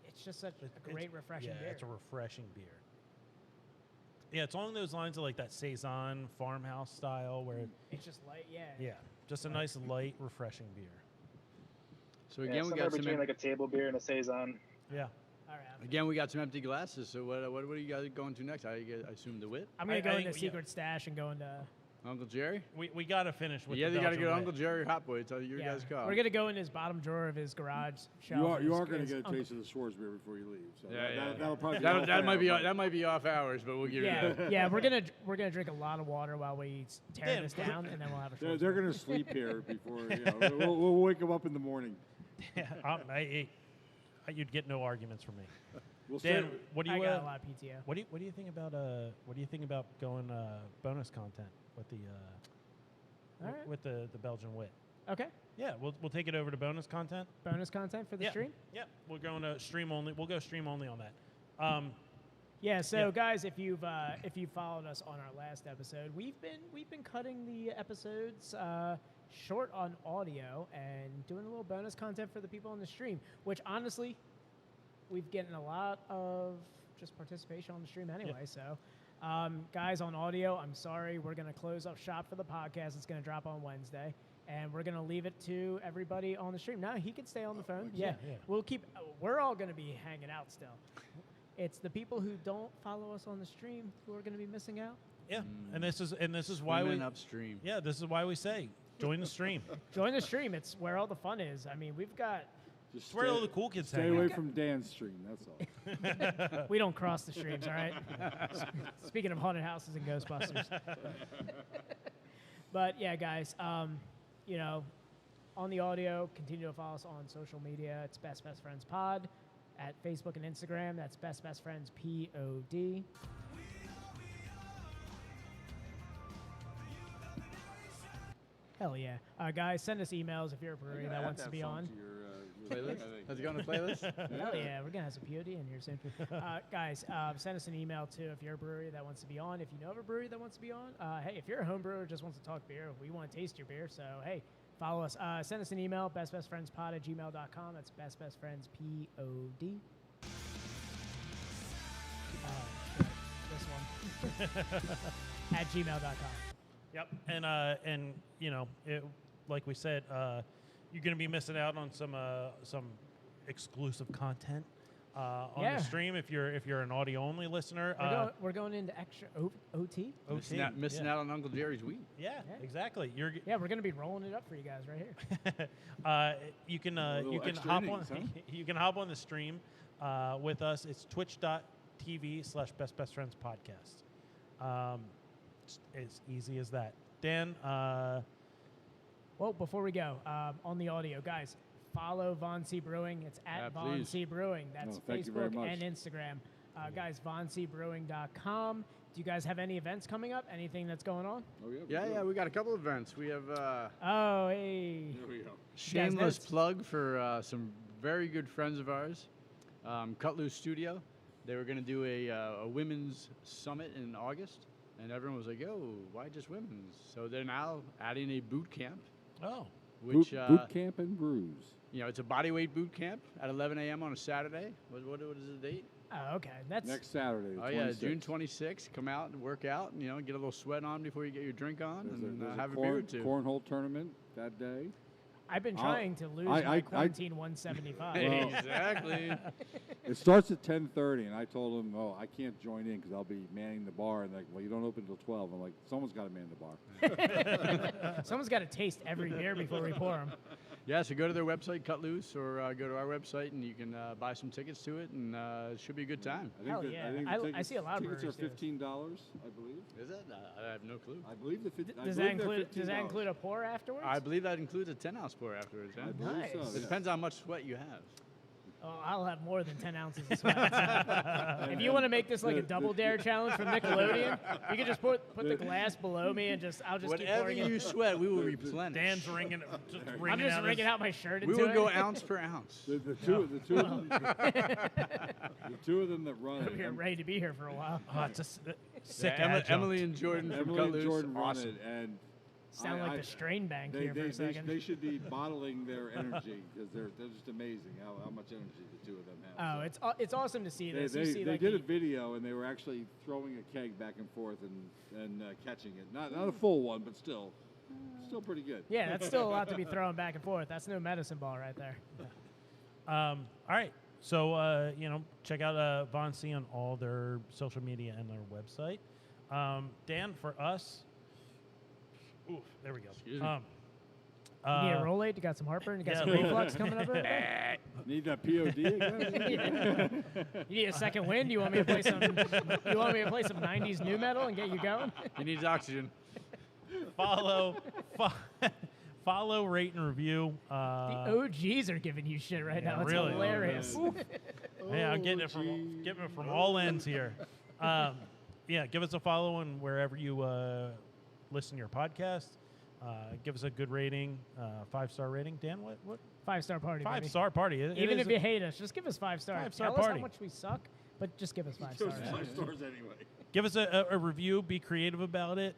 it's just such a great, refreshing beer. Yeah, it's a refreshing beer. Yeah, it's along those lines of like that Saison farmhouse style, where It's just light, yeah. yeah, just a nice light, refreshing beer. So Yeah, again, we somewhere got some. between like a table beer and a saison. Yeah. All right, Again, we got some empty glasses. So what are you guys going to next? I assume the wit. I'm gonna I go think- into yeah. Secret Stash and go into. Uncle Jerry? We got to finish with Yeah, the you got to Belgian go to wit. Uncle Jerry Hot Boy. It's your guys' call. We're gonna go in his bottom drawer of his garage shelf. You are, and you his- are going to his get a Uncle- taste of the Schwarz beer before you leave. So Yeah, that'll probably be that might be off hours, but we'll give you Yeah, that. yeah. We're gonna drink a lot lot of water while we tear Dan, this down, and then we'll have a They're, short they're break. going to sleep here before, we'll wake them up in the morning. You'd get no arguments from me. We'll Dan, stay- what do I you got a lot of PTO. what do you think about going bonus content with the All right. with the Belgian wit? Okay. Yeah, we'll take it over to bonus content. Bonus content for the Yeah. stream. Yeah, we're going to stream only. We'll go stream only on that. Yeah. So Yeah. guys, if you've followed us on our last episode, we've been cutting the episodes short on audio and doing a little bonus content for the people on the stream. Which honestly, we've getting a lot of just participation on the stream anyway. So. Guys on audio, I'm sorry. We're going to close up shop for the podcast. It's going to drop on Wednesday. And we're going to leave it to everybody on the stream. Now, he can stay on the phone. Yeah. yeah. We're all going to be hanging out still. It's the people who don't follow us on the stream who are going to be missing out. Yeah, and this is why we Swimming upstream. Yeah, this is why we say join the stream. Join the stream. It's where all the fun is. I mean, we've got... Just It's where all the cool kids stay hang away out. from Dan's stream, that's all. We don't cross the streams, all right? Speaking of haunted houses and Ghostbusters. But yeah, guys, on the audio, continue to follow us on social media. It's Best Friends Pod at Facebook and Instagram. That's Best Friends POD. Hell yeah. Guys, send us emails if you're a brewery that wants to be on. Playlist? Let's go on the playlist. Hell yeah, we're going to have some POD in here soon. Guys, send us an email too if you're a brewery that wants to be on. If you know of a brewery that wants to be on, hey, if you're a home brewer who just wants to talk beer, we want to taste your beer. So, hey, follow us. Send us an email, bestbestfriendspod@gmail.com. That's bestbestfriendspod. This one. at gmail.com. Yep, and like we said, you're going to be missing out on some exclusive content on Yeah. the stream if you're an audio only listener. We're going into extra OT. Missing out on Uncle Jerry's weed. Yeah, Yeah. exactly. Yeah, we're going to be rolling it up for you guys right here. You can little extra hop innings, on huh? you can hop on the stream with us. It's twitch.tv/bestbestfriendspodcast. It's as easy as that. Dan, Well, before we go, on the audio, guys, follow Von C Brewing. It's at Yeah, Von please. C Brewing. That's thank you very Facebook much. and Instagram. Guys, VonCBrewing.com. Do you guys have any events coming up? Anything that's going on? Oh, yeah. Yeah, we got a couple events. We have Oh, hey. There we go. shameless notes? plug for some very good friends of ours, Cut Loose Studio. They were going to do a women's summit in August, and everyone was like, "Yo, why just women's?" So they're now adding a boot camp, oh, which boot camp and brews. it's a bodyweight boot camp at 11 a.m. on a Saturday. What is the date? Oh, okay. That's Next Saturday. Oh yeah, June 26th. Come out and work out, and get a little sweat on before you get your drink on, and have a beer or two. cornhole tournament that day. I've been trying to lose I- my I- quarantine 175. Well- Exactly. It starts at 10:30, and I told them, "Oh, I can't join in because I'll be manning the bar." And like, "Well, you don't open until 12." I'm like, "Someone's got to man the bar." Someone's got to taste every beer before we pour them. Yeah, so go to their website, Cut Loose, or go to our website, and you can buy some tickets to it, and it should be a good time. Hell yeah. I see a lot of tickets are breweries do this. $15, I believe. Is it? I have no clue. I believe Does that include a pour afterwards? I believe that includes a 10-ounce pour afterwards. Yeah? I believe Nice. so. It yeah. depends how much sweat you have. Oh, I'll have more than 10 ounces of sweat. If you want to make this like a double dare challenge from Nickelodeon, you can just put the glass below me and I'll just keep Whatever pouring you it. sweat, we will replenish. Dan's ringing. I'm just wringing out my shirt We into will it. go ounce per ounce. The two of them, the two of them that run We're it. ready to be here for a while. Oh, it's a sick Yeah, adjunct. Emily and Jordan from Emily Cut and Loose, Jordan run awesome. it, and Sound like the strain bank they, here for they, a second. they should be bottling their energy because they're just amazing how much energy the two of them have. Oh, it's awesome to see They, this. they, You see they like did the- a video and they were actually throwing a keg back and forth and catching it. Not a full one, but still pretty good. Yeah, that's still a lot to be throwing back and forth. That's no medicine ball right there. All right. So, check out Von C on all their social media and their website. Dan, for us, Oof, there we go. Excuse me. You need a Rolade? You got some heartburn? You got some yeah. reflux coming up? Need that POD again? You need a second wind? You want me to play some? You want me to play some '90s new metal and get you going? He needs oxygen. follow, rate, and review. The OGs are giving you shit right now. It's really. hilarious. Yeah, I'm getting it from all ends here. Yeah, give us a follow on wherever you listen to your podcast. Give us a good rating, 5-star rating. Dan, what? 5-star party. baby. 5-star party. Even if you hate us, just give us 5 stars. 5-star Tell us party. how much we suck, but just give us 5 Give us stars. 5 stars anyway. Give us a review. Be creative about it.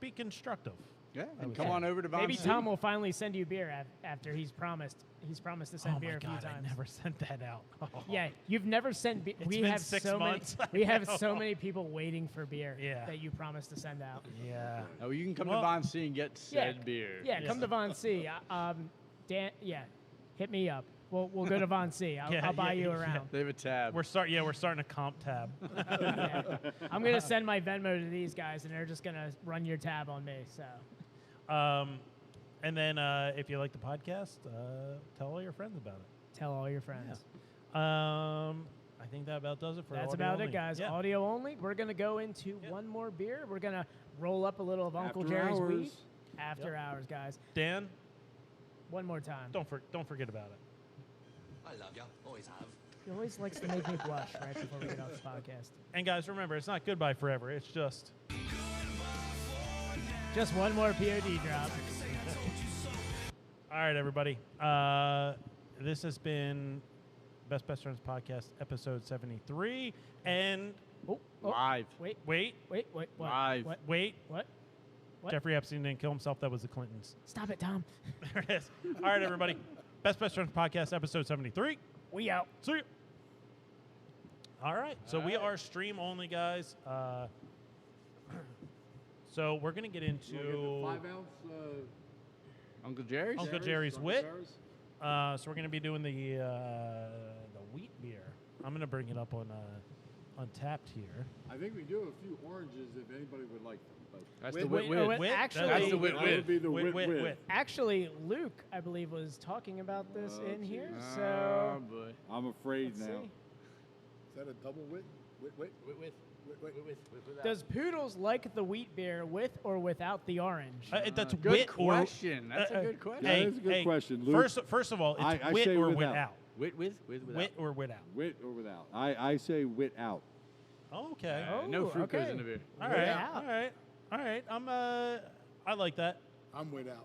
Be constructive. Yeah, I and would come say. on over to Von Maybe C. Tom will finally send you beer after he's promised. He's promised to send Oh beer my a few God, times. I never sent that out. Yeah, you've never sent beer. It's We been have 6 so months. many. We have so many people waiting for beer Yeah. that you promised to send out. Yeah. Oh, you can come Well- to Von C and get said beer. Yeah, come to Von C. Dan, hit me up. We'll go to Von C. I'll buy you around. They have a tab. We're starting a comp tab. Yeah. I'm gonna send my Venmo to these guys, and they're just gonna run your tab on me. So And then if you like the podcast, tell all your friends about it. tell all your friends. I think that about does it for That's audio about only. it, guys. Yeah. Audio only. We're gonna go into one more beer. We're gonna roll up a little of Uncle After Jerry's hours. weed. After hours, guys. Dan, One more time. don't forget about it. I love you. Always have. He always likes to make me blush right before we get off the podcast. And guys, remember, it's not goodbye forever. It's just Just one more POD drop. all right, everybody. This has been Best Friends Podcast, episode 73. And Live. Wait. wait, What? Live. What? wait. What? What? Jeffrey Epstein didn't kill himself. That was the Clintons. Stop it, Tom. There it is. All right, everybody. Best Friends Podcast, episode 73. We out. See you. All right. So we are stream only, guys. So we're going to get into 5-ounce Uncle Jerry's? Uncle Jerry's Wit. So we're going to be doing the wheat beer. I'm going to bring it up on Untapped here. I think we do have a few oranges if anybody would like them. But That's Wait, the wit wait, wit. wait. Actually- That's the wit that would wit. be the wit. Actually, Luke, I believe, was talking about this in here. Oh, So boy. I'm afraid let's now. see. Is that a double wit? Wit, wit? Wit wit. Wit, wit. Does Poodles like the wheat beer with or without the orange? That's Good wit question. That's a uh, good question. Yeah, that's a good question, Luke. First of all, it's I wit say or without. without. Wit with without. Wit or without. Wit or without? I say wit out. Oh, okay. No fructose okay. in the beer. All right. Without. All right. All right. I like that. I'm wit out.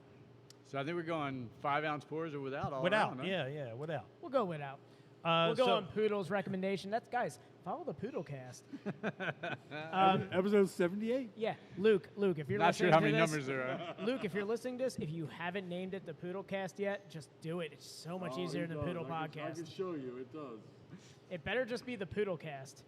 So I think we're going 5-ounce pours or without all Without. around, huh? Yeah, without. We'll go without. We'll go so- on Poodle's recommendation. That's guys. Follow the Poodle Cast. Episode 78? Yeah, Luke. If you're Not listening sure how to many this, numbers there are. Luke, if you're listening to this, if you haven't named it the Poodle Cast yet, just do it. It's so much easier than Poodle I Podcast. can show you, it does. It better just be the Poodle Cast.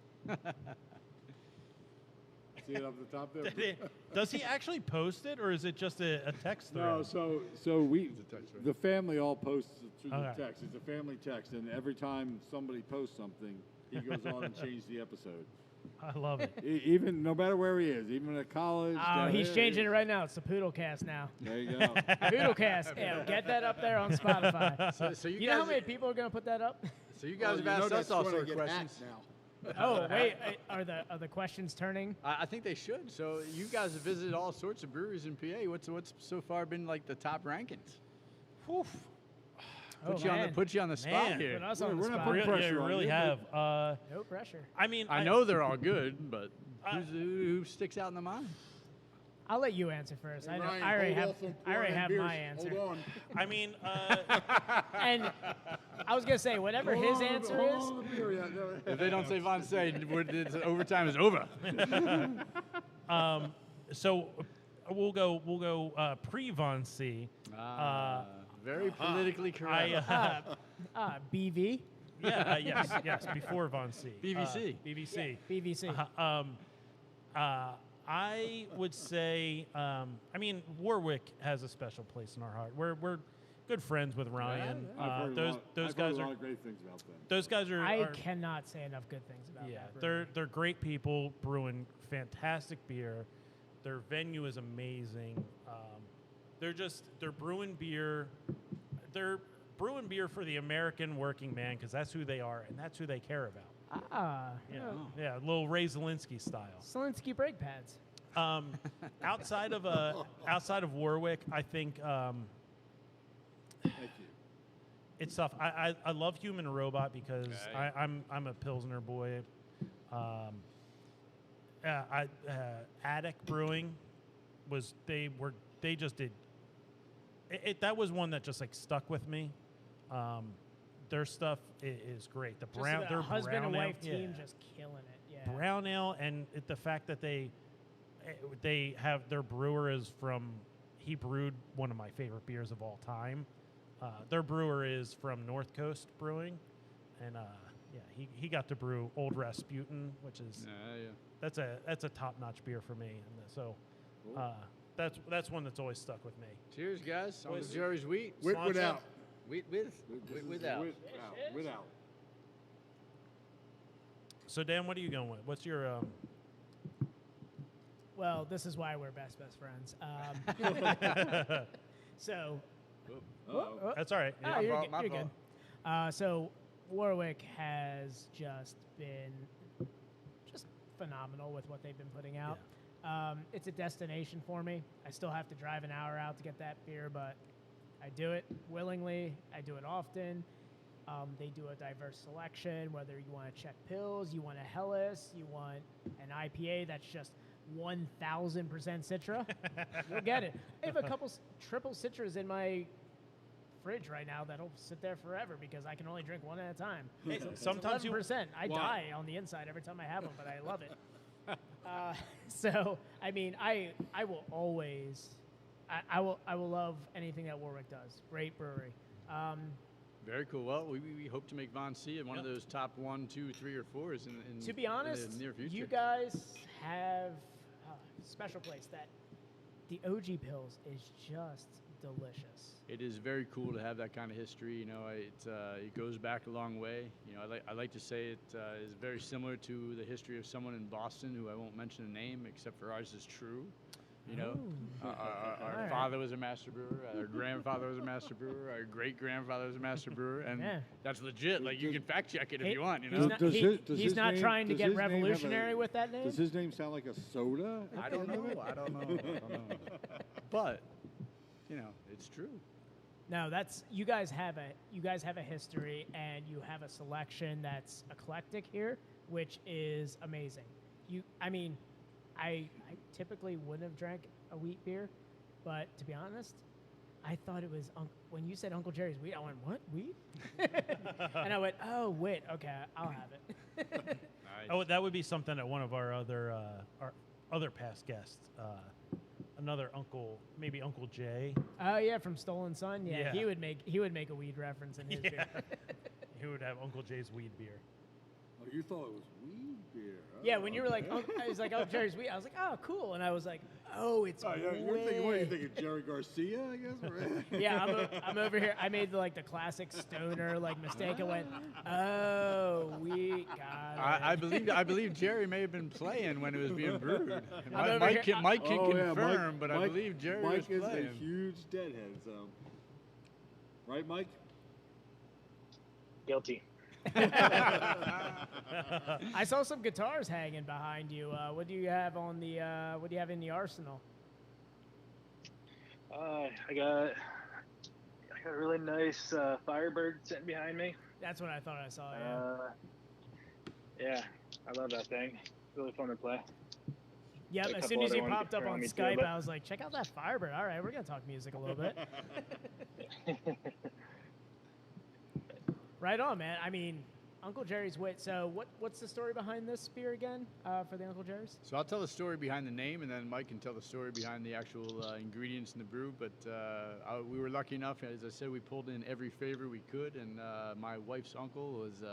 See it up the top there? Does he actually post it, or is it just a text thread? No, so we, a text, right? the family all posts it through Okay. the text. It's a family text, and every time somebody posts something, he goes on and changes the episode. I love it. Even no matter where he is, even at college. Oh, down he's there, changing it right now. It's the Poodle Cast now. There you go. Poodle Cast. Yeah, get that up there on Spotify. So you You know how guys, many people are going to put that up? so you guys Oh, have asked us all that's sorts gonna of get questions. hacked now. Oh, wait. Are the questions turning? I think they should. So you guys have visited all sorts of breweries in PA. What's so far been like the top rankings? Whew. Put you on the spot Man. here. Put us on the we're not spot. putting Really, pressure you on really you, have. No pressure. I mean, I know they're all good, but who sticks out in the mind? I'll let you answer first. I know. Ryan, I already hold have. off on I already pouring have beers. my answer. Hold on. I mean, And I was gonna say whatever his answer is. Hold on to the beer yet. No. If they don't say Von say, overtime is over. so we'll go pre-Von C. Very politically correct. BV. Yes, before Von C. BBC. BBC. BVC. I would say, I mean, Warwick has a special place in our heart. We're good friends with Ryan. I've heard Those a guys lot are of great things about them. those guys are. I are- cannot say enough good things about yeah, that. brewery. they're great people brewing fantastic beer. Their venue is amazing. They're brewing beer. They're brewing beer for the American working man because that's who they are and that's who they care about. Yeah, a little Ray Zelinsky style. Zelinsky brake pads. Outside of Warwick, I think Thank you. it's tough. I love Human Robot because I'm a Pilsner boy. Attic Brewing they just did it. That was one that just like stuck with me. Their stuff is great. Their husband brown and wife ale, team just killing it. Yeah. brown ale, and the fact that they have their brewer is he brewed one of my favorite beers of all time. Their brewer is from North Coast Brewing, and he got to brew Old Rasputin, which is that's a top-notch beer for me, and so that's one that's always stuck with me. Cheers, guys. On the Jerry's Wheat. Without. Without. Without. So Dan, what are you going with? What's your Well, this is why we're best friends. So, That's all right. oh, Yeah. you're good. So Warwick has just been phenomenal with what they've been putting out. It's a destination for me. I still have to drive an hour out to get that beer, but I do it willingly. I do it often. They do a diverse selection, whether you want to check pills, you want a Helles, you want an IPA that's just 1,000% Citra, you'll get it. I have a couple triple Citras in my fridge right now that'll sit there forever because I can only drink one at a time. Hey, It's sometimes 11%. I Wow. die on the inside every time I have them, but I love it. So, I mean, I will always, I will love anything that Warwick does. Great brewery. Very cool. Well, we hope to make Von C one of those top 1, 2, 3, or 4s in To be honest, in the near future. you guys have a special place that the OG Pills is just delicious. It is very cool to have that kind of history. You know, it goes back a long way. You know, I like to say it is very similar to the history of someone in Boston who I won't mention a name, except for ours is true. You know, our Alright. father was a master brewer, our grandfather was a master brewer, our great grandfather was a master brewer, and that's legit. Like you can fact check it if you want. You know, He's not trying to get revolutionary with that name. Does his name sound like a soda? I don't know. I don't know. But you know, it's true. No, that's you guys have a history and you have a selection that's eclectic here, which is amazing. I typically wouldn't have drank a wheat beer, but to be honest, I thought it was when you said Uncle Jerry's wheat. I went, what, wheat? And I went, oh wait, okay, I'll have it. Nice. Oh, that would be something that one of our other past guests, another uncle, maybe Uncle Jay. Oh yeah, from Stolen Son. Yeah, Yeah. he would make a weed reference in his beer. He would have Uncle Jay's weed beer. Oh, you thought it was weed beer? Yeah, when you were like, I was like, oh, Jerry's wheat. I was like, oh, cool. And I was like, oh, it's You're thinking, what are you thinking, Jerry Garcia, I guess? Yeah, I'm over here. I made the classic stoner mistake. I went, oh, we got it. I believe Jerry may have been playing when it was being brewed. over Mike here- can confirm, Mike, but I believe Jerry Mike was is playing. a huge deadhead, so. Right, Mike? Guilty. I saw some guitars hanging behind you. What do you have on the? What do you have in the arsenal? I got a really nice Firebird sitting behind me. That's what I thought I saw. Yeah. Yeah, I love that thing. It's really fun to play. Yep. a As couple soon as other you ones popped up around on me too, Skype, but- I was like, check out that Firebird. All right, we're gonna talk music a little bit. Right on, man. I mean, Uncle Jerry's wit. So what's the story behind this beer again for the Uncle Jerry's? So I'll tell the story behind the name, and then Mike can tell the story behind the actual ingredients in the brew. But we were lucky enough, as I said, we pulled in every favor we could, and my wife's uncle was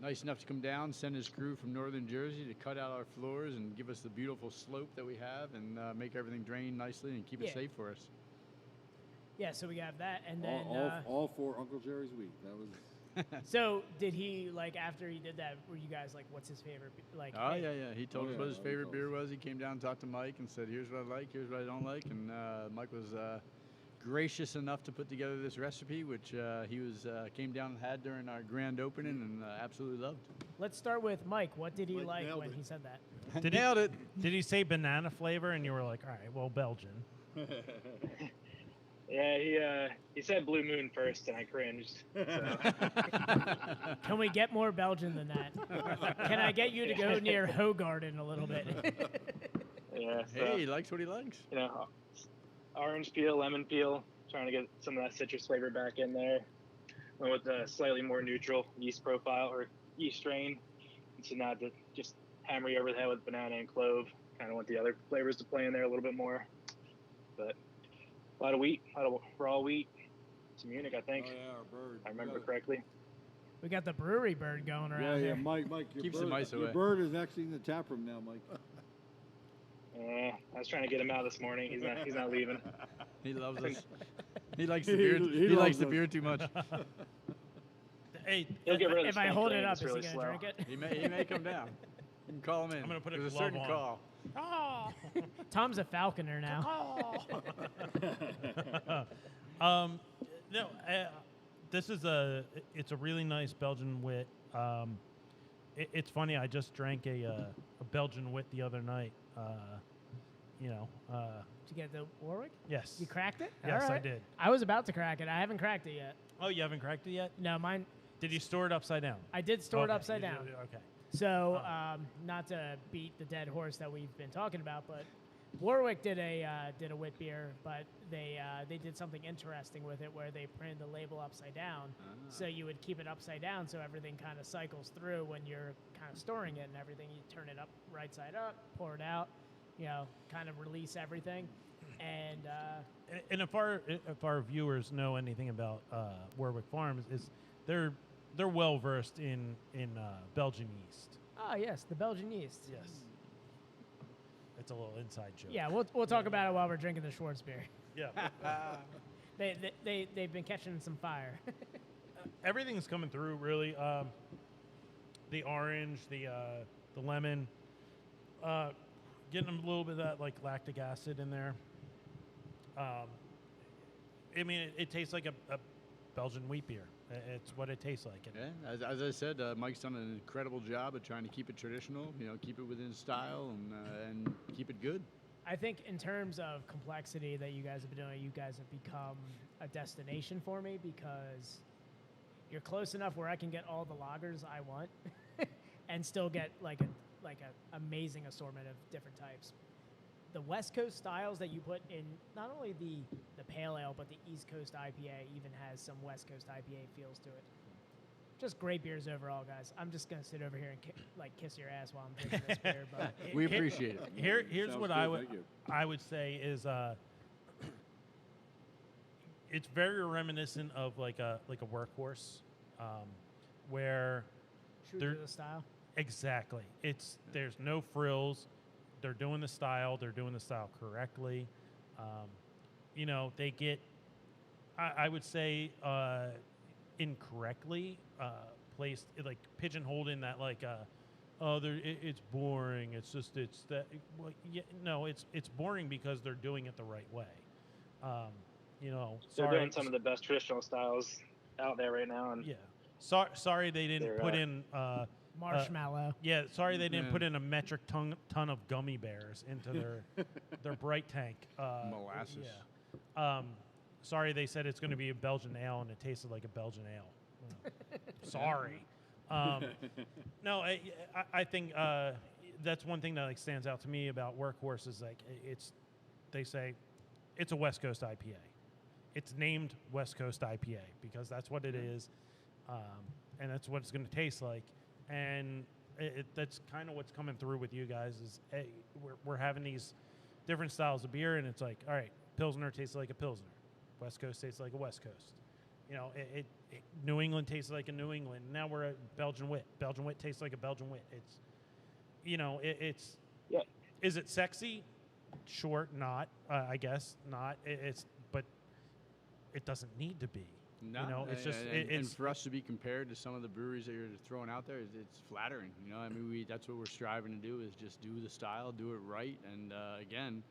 nice enough to come down, send his crew from northern Jersey to cut out our floors and give us the beautiful slope that we have, and make everything drain nicely and keep it safe for us. Yeah. So we have that, and then All for Uncle Jerry's wheat. That was. So did he, like, after he did that, were you guys like, what's his favorite? Like, Oh, hey, yeah. He told Oh, us yeah, what his he favorite told beer us. was. He came down and talked to Mike and said, here's what I like, here's what I don't like. And Mike was gracious enough to put together this recipe, which he came down and had during our grand opening and absolutely loved. let's start with Mike. What did he Mike like nailed when it. he said that? Did Nailed it. Did he say banana flavor? And you were like, all right, well, Belgian. Yeah, he said Blue Moon first, and I cringed. So. Can we get more Belgian than that? Can I get you to go near Hogarden a little bit? Yeah. So, Hey, he likes what he likes. you know, orange peel, lemon peel, trying to get some of that citrus flavor back in there. Went with a slightly more neutral yeast profile or yeast strain. So not to just hammer you over the head with banana and clove. Kind of want the other flavors to play in there a little bit more. But a lot of wheat, a lot of raw wheat. It's Munich, I think. Oh yeah, our bird. If I remember correctly. We got the brewery bird going Yeah, around yeah, here. Mike, your Keeps bird, the mice your away. bird is actually in the tap room now, Mike. I was trying to get him out this morning. He's not leaving. He loves us. He likes the beer. He He likes loves the us. beer too much. Hey, He'll get rid of If the I stink, hold though. it up, It's is really he gonna slow. drink it? He may come down. You can call him in. I'm gonna put a There's glove certain on. call. oh. Tom's a falconer now. No, this is it's a really nice Belgian wit. It's funny. I just drank a Belgian wit the other night. Did you get the Warwick? Yes. You cracked it? Yes, All I right. did. I was about to crack it. I haven't cracked it yet. Oh, you haven't cracked it yet? No, mine. Did you store it upside down? I did store it Okay, upside you down. did- Okay. So, not to beat the dead horse that we've been talking about, but Warwick did a wit beer, but they did something interesting with it where they printed the label upside down, so you would keep it upside down, so everything kind of cycles through when you're kind of storing it and everything. You turn it up right side up, pour it out, kind of release everything, and And if our viewers know anything about Warwick Farms, is they're well versed in Belgian yeast. oh yes, the Belgian yeast. Yes. It's a little inside joke. Yeah, we'll talk about it while we're drinking the Schwartz beer. Yeah. They've been catching some fire. Everything's coming through really. The orange, the lemon, getting a little bit of that like lactic acid in there. I mean, it tastes like a Belgian wheat beer. It's what it tastes like. Yeah, as I said, Mike's done an incredible job at trying to keep it traditional. Keep it within style and keep it good. I think in terms of complexity that you guys have been doing, you guys have become a destination for me because you're close enough where I can get all the lagers I want and still get like a amazing assortment of different types. The West Coast styles that you put in not only the pale ale, but the East Coast IPA even has some West Coast IPA feels to it. Just great beers overall, guys. I'm just gonna sit over here and kiss your ass while I'm drinking this beer. But We appreciate it. Here's Sounds what good, thank you. I would say is it's very reminiscent of like a workhorse, where true They're- to the style. exactly there's no frills. They're doing the style. They're doing the style correctly. They get, I would say, incorrectly placed, like pigeonholed in that like, it's boring. It's just that. Well, yeah, no, it's boring because they're doing it the right way. They're doing some of the best traditional styles out there right now, and Yeah. Sorry they didn't They're, put in. Marshmallow. Yeah, sorry they didn't Yeah. put in a metric ton of gummy bears into their bright tank. Molasses. Yeah. Sorry they said it's going to be a Belgian ale and it tasted like a Belgian ale. Sorry. No, I think that's one thing that like stands out to me about Workhorse is like they say it's a West Coast IPA. It's named West Coast IPA because that's what it is, and that's what it's going to taste like. And that's kind of what's coming through with you guys is hey, we're having these different styles of beer, and it's like, all right, Pilsner tastes like a Pilsner. West Coast tastes like a West Coast. New England tastes like a New England. Now we're at Belgian wit. Belgian wit tastes like a Belgian wit. It's, it's. Yeah. Is it sexy? Sure, not. I guess not. But it doesn't need to be. No, You know, it's just and it's for us to be compared to some of the breweries that you're throwing out there, it's flattering. You know, I mean, that's what we're striving to do is just do the style, do it right. And again,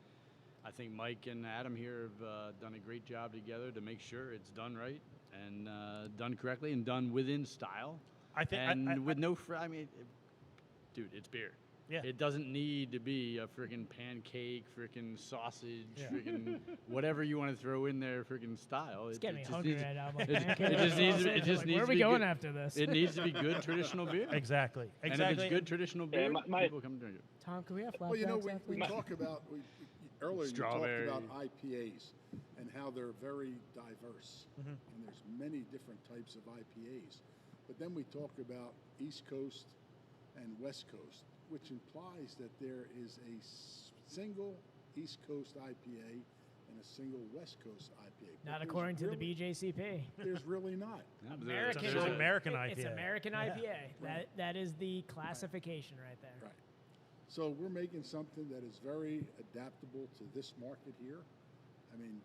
I think Mike and Adam here have done a great job together to make sure it's done right and done correctly and done within style. I think And with no, I mean, dude, it's beer. Yeah. It doesn't need to be a freaking pancake, freaking sausage, Yeah. freaking whatever you want to throw in there, freaking style. It's getting me just hungry needs- right now. I'm like, it pancakes, just needs to- sausage. it just Like, needs where are to we be going good. after this? It needs to be good traditional beer. exactly. And if it's good traditional beer, my- people come drink it. Tom, can we have flashbacks Well, you know, after we this? talk about earlier. Strawberry. You talked about IPAs and how they're very diverse, and there's many different types of IPAs. But then we talk about East Coast and West Coast, which implies that there is a single East Coast IPA and a single West Coast IPA. But Not there's according to the really- BJCP. There's really not. Yeah, but American, It's an American It's IPA. American Yeah. IPA. That is the classification right there. Right. So we're making something that is very adaptable to this market here. I mean,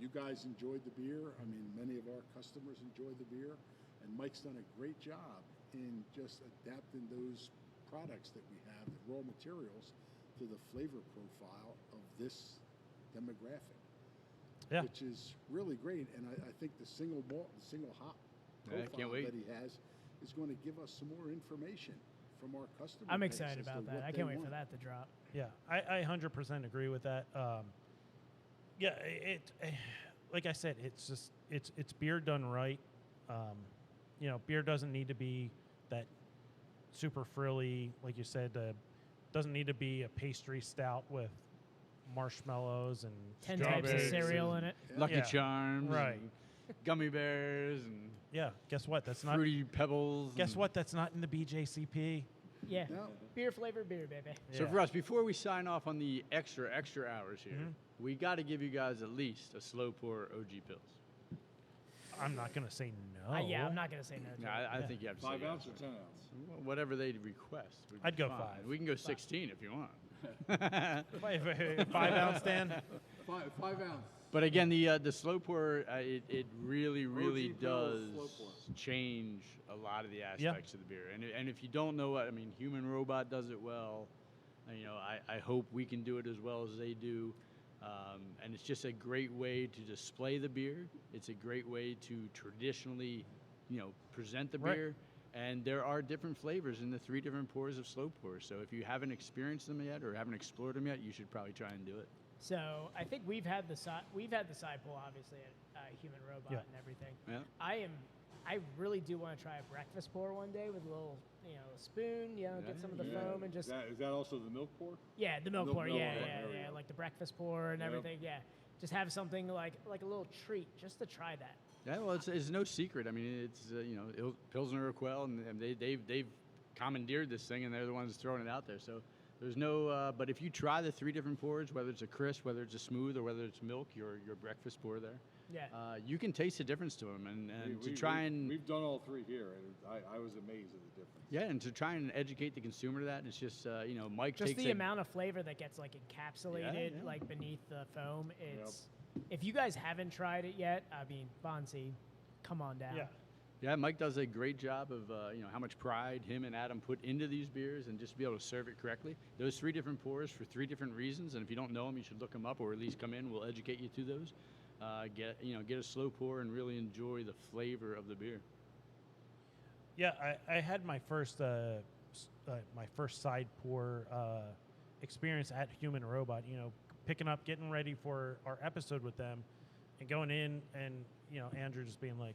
you guys enjoyed the beer. I mean, many of our customers enjoyed the beer. And Mike's done a great job in just adapting those products that we have, the raw materials, to the flavor profile of this demographic. Yeah. Which is really great. And I think the single malt, the single hop Yeah, I profile can't wait. that he has is going to give us some more information from our customers. I'm excited about that. I can't wait for that to drop. Yeah, I 100% agree with that. Yeah, like I said, it's just it's beer done right. You know, beer doesn't need to be that super frilly, like you said. Doesn't need to be a pastry stout with marshmallows and 10 types of strawberries cereal and- in it. Lucky Yeah. Charms, Right. and gummy bears, and Yeah, guess what? That's not. fruity pebbles. Guess and- what? That's not in the BJCP. Yeah. No. Beer flavored beer, baby. So Yeah. for us, before we sign off on the extra hours here, we got to give you guys at least a slow pour OG Pills. I'm not gonna say no. Yeah, I'm not going to say no to Yeah, it. I think you have to 5 say ounce yes. or 10 ounce? Whatever they request. would be I'd go fine. 5. We can go 16 if you want. 5 ounce stand. 5 ounce. But again, the slow pour, it really OG Pills slow does pour. change a lot of the aspects of the beer. And if you don't know what I mean, Human Robot does it well. You know, I hope we can do it as well as they do. And it's just a great way to display the beer. It's a great way to traditionally, present the Right. beer. And there are different flavors in the 3 different pours of slow pour. So if you haven't experienced them yet or haven't explored them yet, you should probably try and do it. So I think we've had the side pull obviously at Human Robot Yeah. and everything. Yeah. I really do want to try a breakfast pour one day with a little spoon, get some of the foam and just Is that also the milk pour? the milk Milk pour, pour, yeah, there we go. like the breakfast pour and Yep. everything, just have something like a little treat just to try that. Yeah, well, it's no secret. I mean, it's Pilsner Urquell, and they've commandeered this thing, and they're the ones throwing it out there. So there's no. But if you try the 3 different pours, whether it's a crisp, whether it's a smooth, or whether it's milk, your breakfast pour there, Yeah. you can taste the difference to them, and to try and We've done all 3 here, and I was amazed at the difference. yeah, and to try and educate the consumer to that, it's just Mike Just takes the a- amount of flavor that gets encapsulated yeah. like beneath the foam. It's if you guys haven't tried it yet, I mean, Bonsi, come on down. Yeah. Yeah, Mike does a great job of how much pride him and Adam put into these beers, and just to be able to serve it correctly. Those 3 different pours for 3 different reasons, and if you don't know them, you should look them up, or at least come in. We'll educate you through those. Get a slow pour and really enjoy the flavor of the beer. Yeah, I had my first side pour experience at Human Robot. Picking up, getting ready for our episode with them, and going in, and Andrew just being like,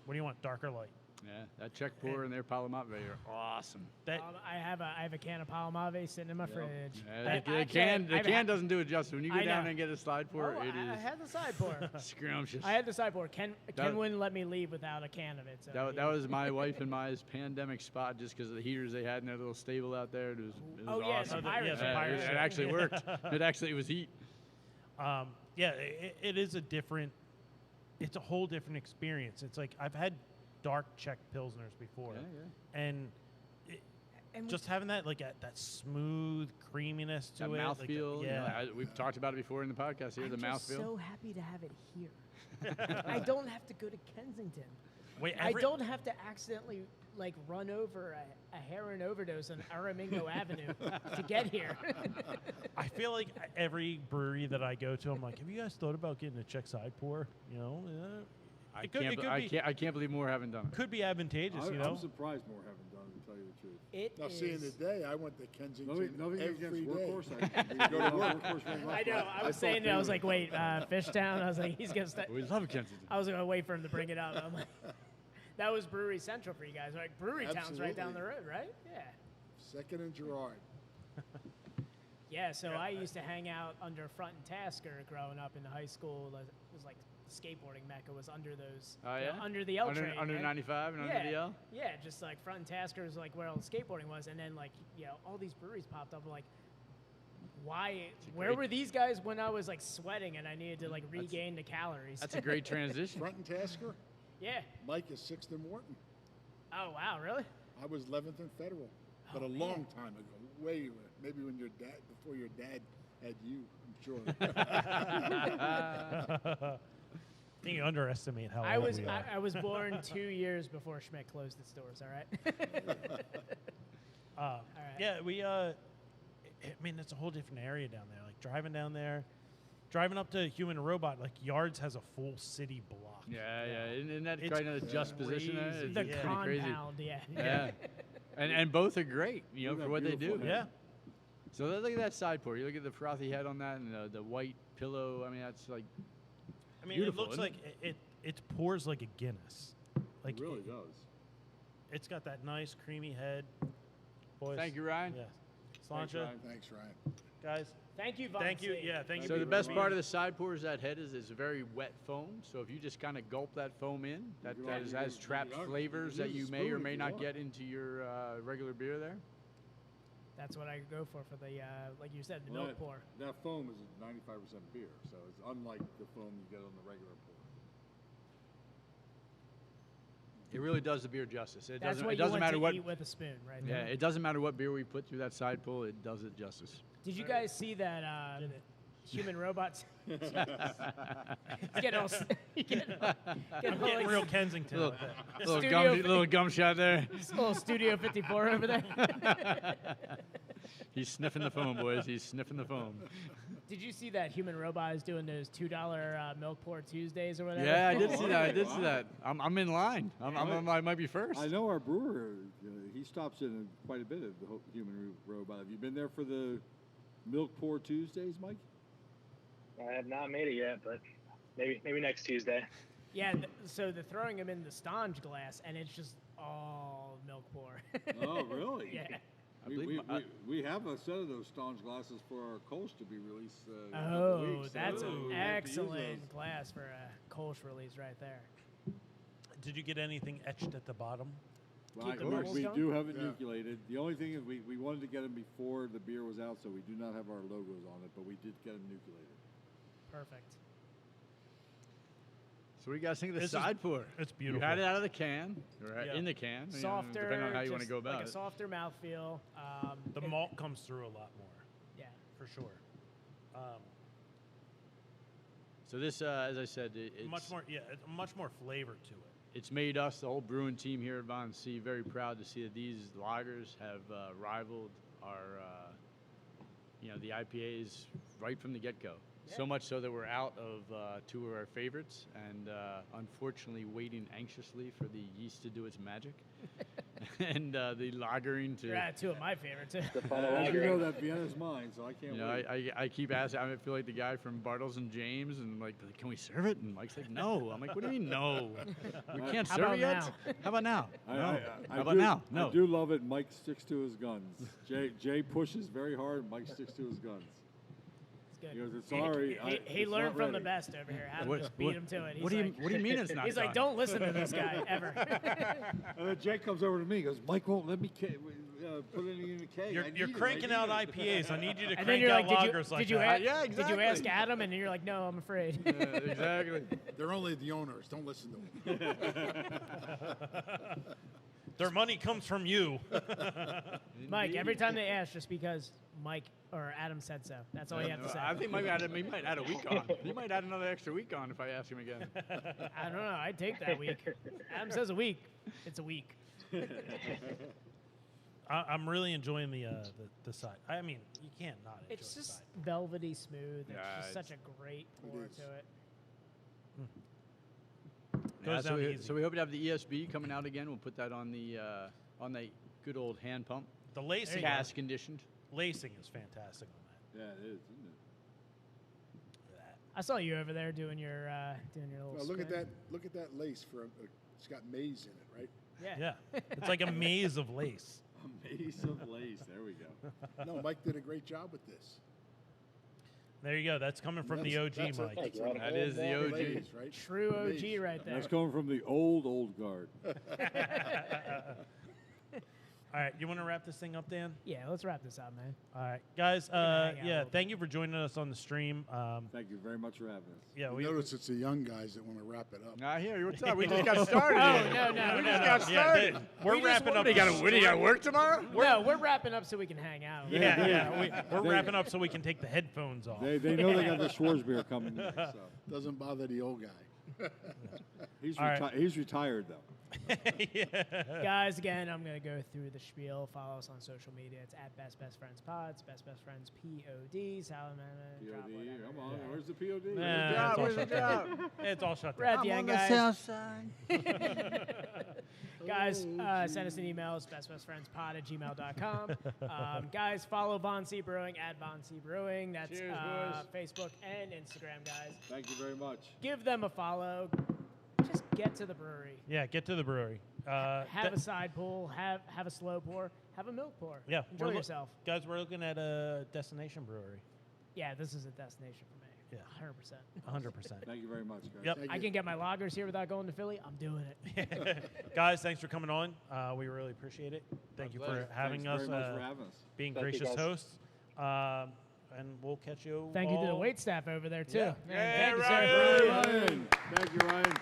"What do you want? Dark or light?" Yeah, that Czech pour and their Palomate are awesome. That I have a can of Palomave sitting in my fridge. Yeah, the can doesn't do it justice. When you go I down know. and get a slide pour, Oh, it I is had the side pour. scrumptious. I had the side pour. Ken That- wouldn't let me leave without a can of it. So That was my wife and my pandemic spot, just because of the heaters they had in their little stable out there. It was Oh, yeah, awesome. the pirate yeah, the ship. pirate it ship. actually worked. It actually was heat. yeah, it is it's a whole different experience. It's like I've had dark Czech Pilsners before, and just having that that smooth creaminess to That it, mouthfeel. we've We've talked about it before in the podcast here. I'm the just mouthfeel. so happy to have it here. I don't have to go to Kensington. Wait, I don't have to accidentally like run over a heroin overdose on Aramingo Avenue to get here. I feel like every brewery that I go to, I'm like, have you guys thought about getting a Czech side pour? You know, I can't believe more haven't done it. could be advantageous. You know, I'm surprised more haven't done it, to tell you the truth. It Now, is- seeing the day, I went to Kensington Nothing every against day. Workhorse. I go to Workhorse. I know. I was saying that. I was like, wait, Fishtown. I was like, he's gonna. We love Kensington. I was gonna wait for him to bring it up. I'm like, that was Brewery Central for you guys. Like Brewery Town's right down the road, right? Yeah. Second and Gerard. Yeah. So I used to hang out under Front and Tasker growing up in high school. It was like skateboarding mecca was under those. Oh, you know, yeah? under the L train. Under right? 95 and Yeah. under the L? Yeah, just like Front and Tasker was like where all the skateboarding was, and then like all these breweries popped up. I'm like, why? Where were these guys when I was like sweating and I needed to like regain the calories? That's a great transition. Front and Tasker. Yeah. Mike is 6th and Morton. Oh wow, really? I was 11th and Federal, but a long time ago. Way maybe when your dad, before your dad had you, I'm sure. I think you underestimate how I old was we are. I was born 2 years before Schmidt closed its doors. All right. All right. Yeah, we. I mean, it's a whole different area down there. Like driving down there, driving up to Human Robot. Like Yards has a full city block. Yeah. Isn't that It's kind of a just position there? crazy. It's The Yeah. pretty crazy. compound, yeah. Yeah. And both are great, you know, Look for at what that they do. beautiful Yeah. So look at that side pour. You look at the frothy head on that and the white pillow. I mean, that's like I mean, beautiful, it looks isn't like it pours like a Guinness. Like It really does. It's got that nice creamy head. Boys. Thank you, Ryan. Yeah. Thanks, Slancha, Ryan. Thanks, Ryan. guys. Thank you, Von Thank you. C. Yeah, thank you. So for the best being part of the side pour is that head is a very wet foam. So if you just kind of gulp that foam in, that You has can trapped use flavors a that you may or spoon may if you not want. get into your regular beer there. That's what I go for the like you said, the Well, milk pour. That foam is 95% beer, so it's unlike the foam you get on the regular pour. It really does the beer justice. It That's doesn't. what It you doesn't want matter to what. eat with a spoon, right Yeah, there. it doesn't matter what beer we put through that side pull. It does it justice. Did you guys see that human robots? He's getting all, getting all I'm getting like real Kensington. Little, with it. The studio little gum shot there. little Studio 54 over there. He's sniffing the foam, boys. He's sniffing the foam. Did you see that human robot is doing those $2 milk pour Tuesdays or whatever? Yeah, I did see that. I did see that. I'm in line. I might be first. I know our brewer, he stops in quite a bit of the Human Robot. Have you been there for the Milk Pour Tuesdays, Mike? I have not made it yet, but maybe next Tuesday. Yeah, so they're throwing them in the sponge glass, and it's just all milk pour. Oh, really? Yeah. We have a set of those staunch glasses for our Kolsch to be released. In a couple Oh, weeks, so that's we an have to use excellent those. glass for a Kolsch release right there. Did you get anything etched at the bottom? Well, Keep the we bubbles going? do have it Yeah. nucleated. The only thing is we wanted to get them before the beer was out, so we do not have our logos on it, but we did get them nucleated. Perfect. So what do you guys think of the This is- side pour? It's You beautiful. had it out of the can, or Yeah. in the can. you know, Softer, depending on how you want to just go about like it. a softer mouthfeel. The malt comes through a lot more, Yeah. for sure. So this, as I said, it's Much more, yeah, it's much more flavor to it. It's made us, the whole brewing team here at Von C, very proud to see that these lagers have rivaled our, the IPAs right from the get-go. Yeah. So much so that we're out of two of our favorites, and unfortunately waiting anxiously for the yeast to do its magic, and the lagering to. You're out of two of my favorites. As you know, that Vienna's mine, so I can't You know, wait. I keep asking. I feel like the guy from Bartles and James, and like, can we serve it? And Mike's like, no. I'm like, what do you mean, no? We can't How serve about it yet. now? How about now? I- No. I- How I about do- now? No. I do love it. Mike sticks to his guns. Jay pushes very hard. Mike sticks to his guns. It's He good. goes, sorry. He it's learned not from the ready." best over here. How to What- just beat what- him to it. What do you mean it's not? He's like, done? don't listen to this guy ever. And then Jay comes over to me and goes, Mike won't let me put anything in the keg. You're I need it. cranking I out need it." IPAs. I need you to And then crank you're out like, lagers like did you that. Yeah, did you ask exactly. Adam? And you're like, no, I'm afraid. Yeah, exactly. They're only the owners. Don't listen to them. Their money comes from you. Mike, every time they ask, just because Mike or Adam said so. That's all you have to say. I think he might add a week on. He might add another extra week on if I ask him again. I don't know. I'd take that week. Adam says a week. It's a week. I'm really enjoying the side. I mean, you can't not enjoy It's the just side. velvety smooth. Yeah, It's just it's- such a great pour is. to it. Goes down easy. So we hope to have the ESB coming out again. We'll put that on the good old hand pump, The lacing, gas conditioned. lacing is fantastic on that. Yeah, it is, isn't it? I saw you over there doing your little. Well, look at spin. that! Look at that lace for it's got maize in it, right? Yeah. Yeah, it's like a maze of lace. A maze of lace. There we go. No, Mike did a great job with this. There you go. That's coming from the OG, That's Mike. that's That an That is the old OG. glaze, right? True The OG maze. right there. That's coming from the old guard. All right, you want to wrap this thing up, Dan? Yeah, let's wrap this up, man. All right, guys. hang out a Yeah, little thank you for joining us on the stream. Thank you very much for having us. Yeah, You we notice it's the young guys that want to wrap it up. Nah, here, what's up? We just got started. Oh, here. no. We just got started. we're wrapping up. What do you got work tomorrow? No, we're wrapping up so we can hang out. Yeah. We're wrapping up so we can take the headphones off. They know they got the Schwarzbier coming next. So. Doesn't bother the old guy. He's, All right. he's retired, though. Guys, again, I'm going to go through the spiel. Follow us on social media. It's at Best Friends Pods, Best Friends POD, Salamander, Drop POD. whatever. Come on. Where's the POD? Nah, it's all Where's the shut down. job? It's all shut We're at down. the end, on the guys. south side. Guys, send us an email. It's bestfriendspod@gmail.com. Guys, follow Von C Brewing at Von C Brewing. That's Cheers, boys. Facebook and Instagram, guys. Thank you very much. Give them a follow. Just get to the brewery. Yeah, get to the brewery. Have a side pull. Have a slow pour. Have a milk pour. Yeah, Enjoy yourself. guys. We're looking at a destination brewery. Yeah, this is a destination for me. Yeah. 100%. 100%. Thank you very much, guys. Yep. Thank I you. can get my lagers here without going to Philly. I'm doing it. Guys, thanks for coming on. We really appreciate it. Thank you for pleasure. having Thanks us, very much for having us. being Thank you, gracious guys. hosts. And we'll catch you Thank you to the all- wait staff over there, too. Yeah. Man, thank you, Ryan. sir. Ryan. Thank you, Ryan.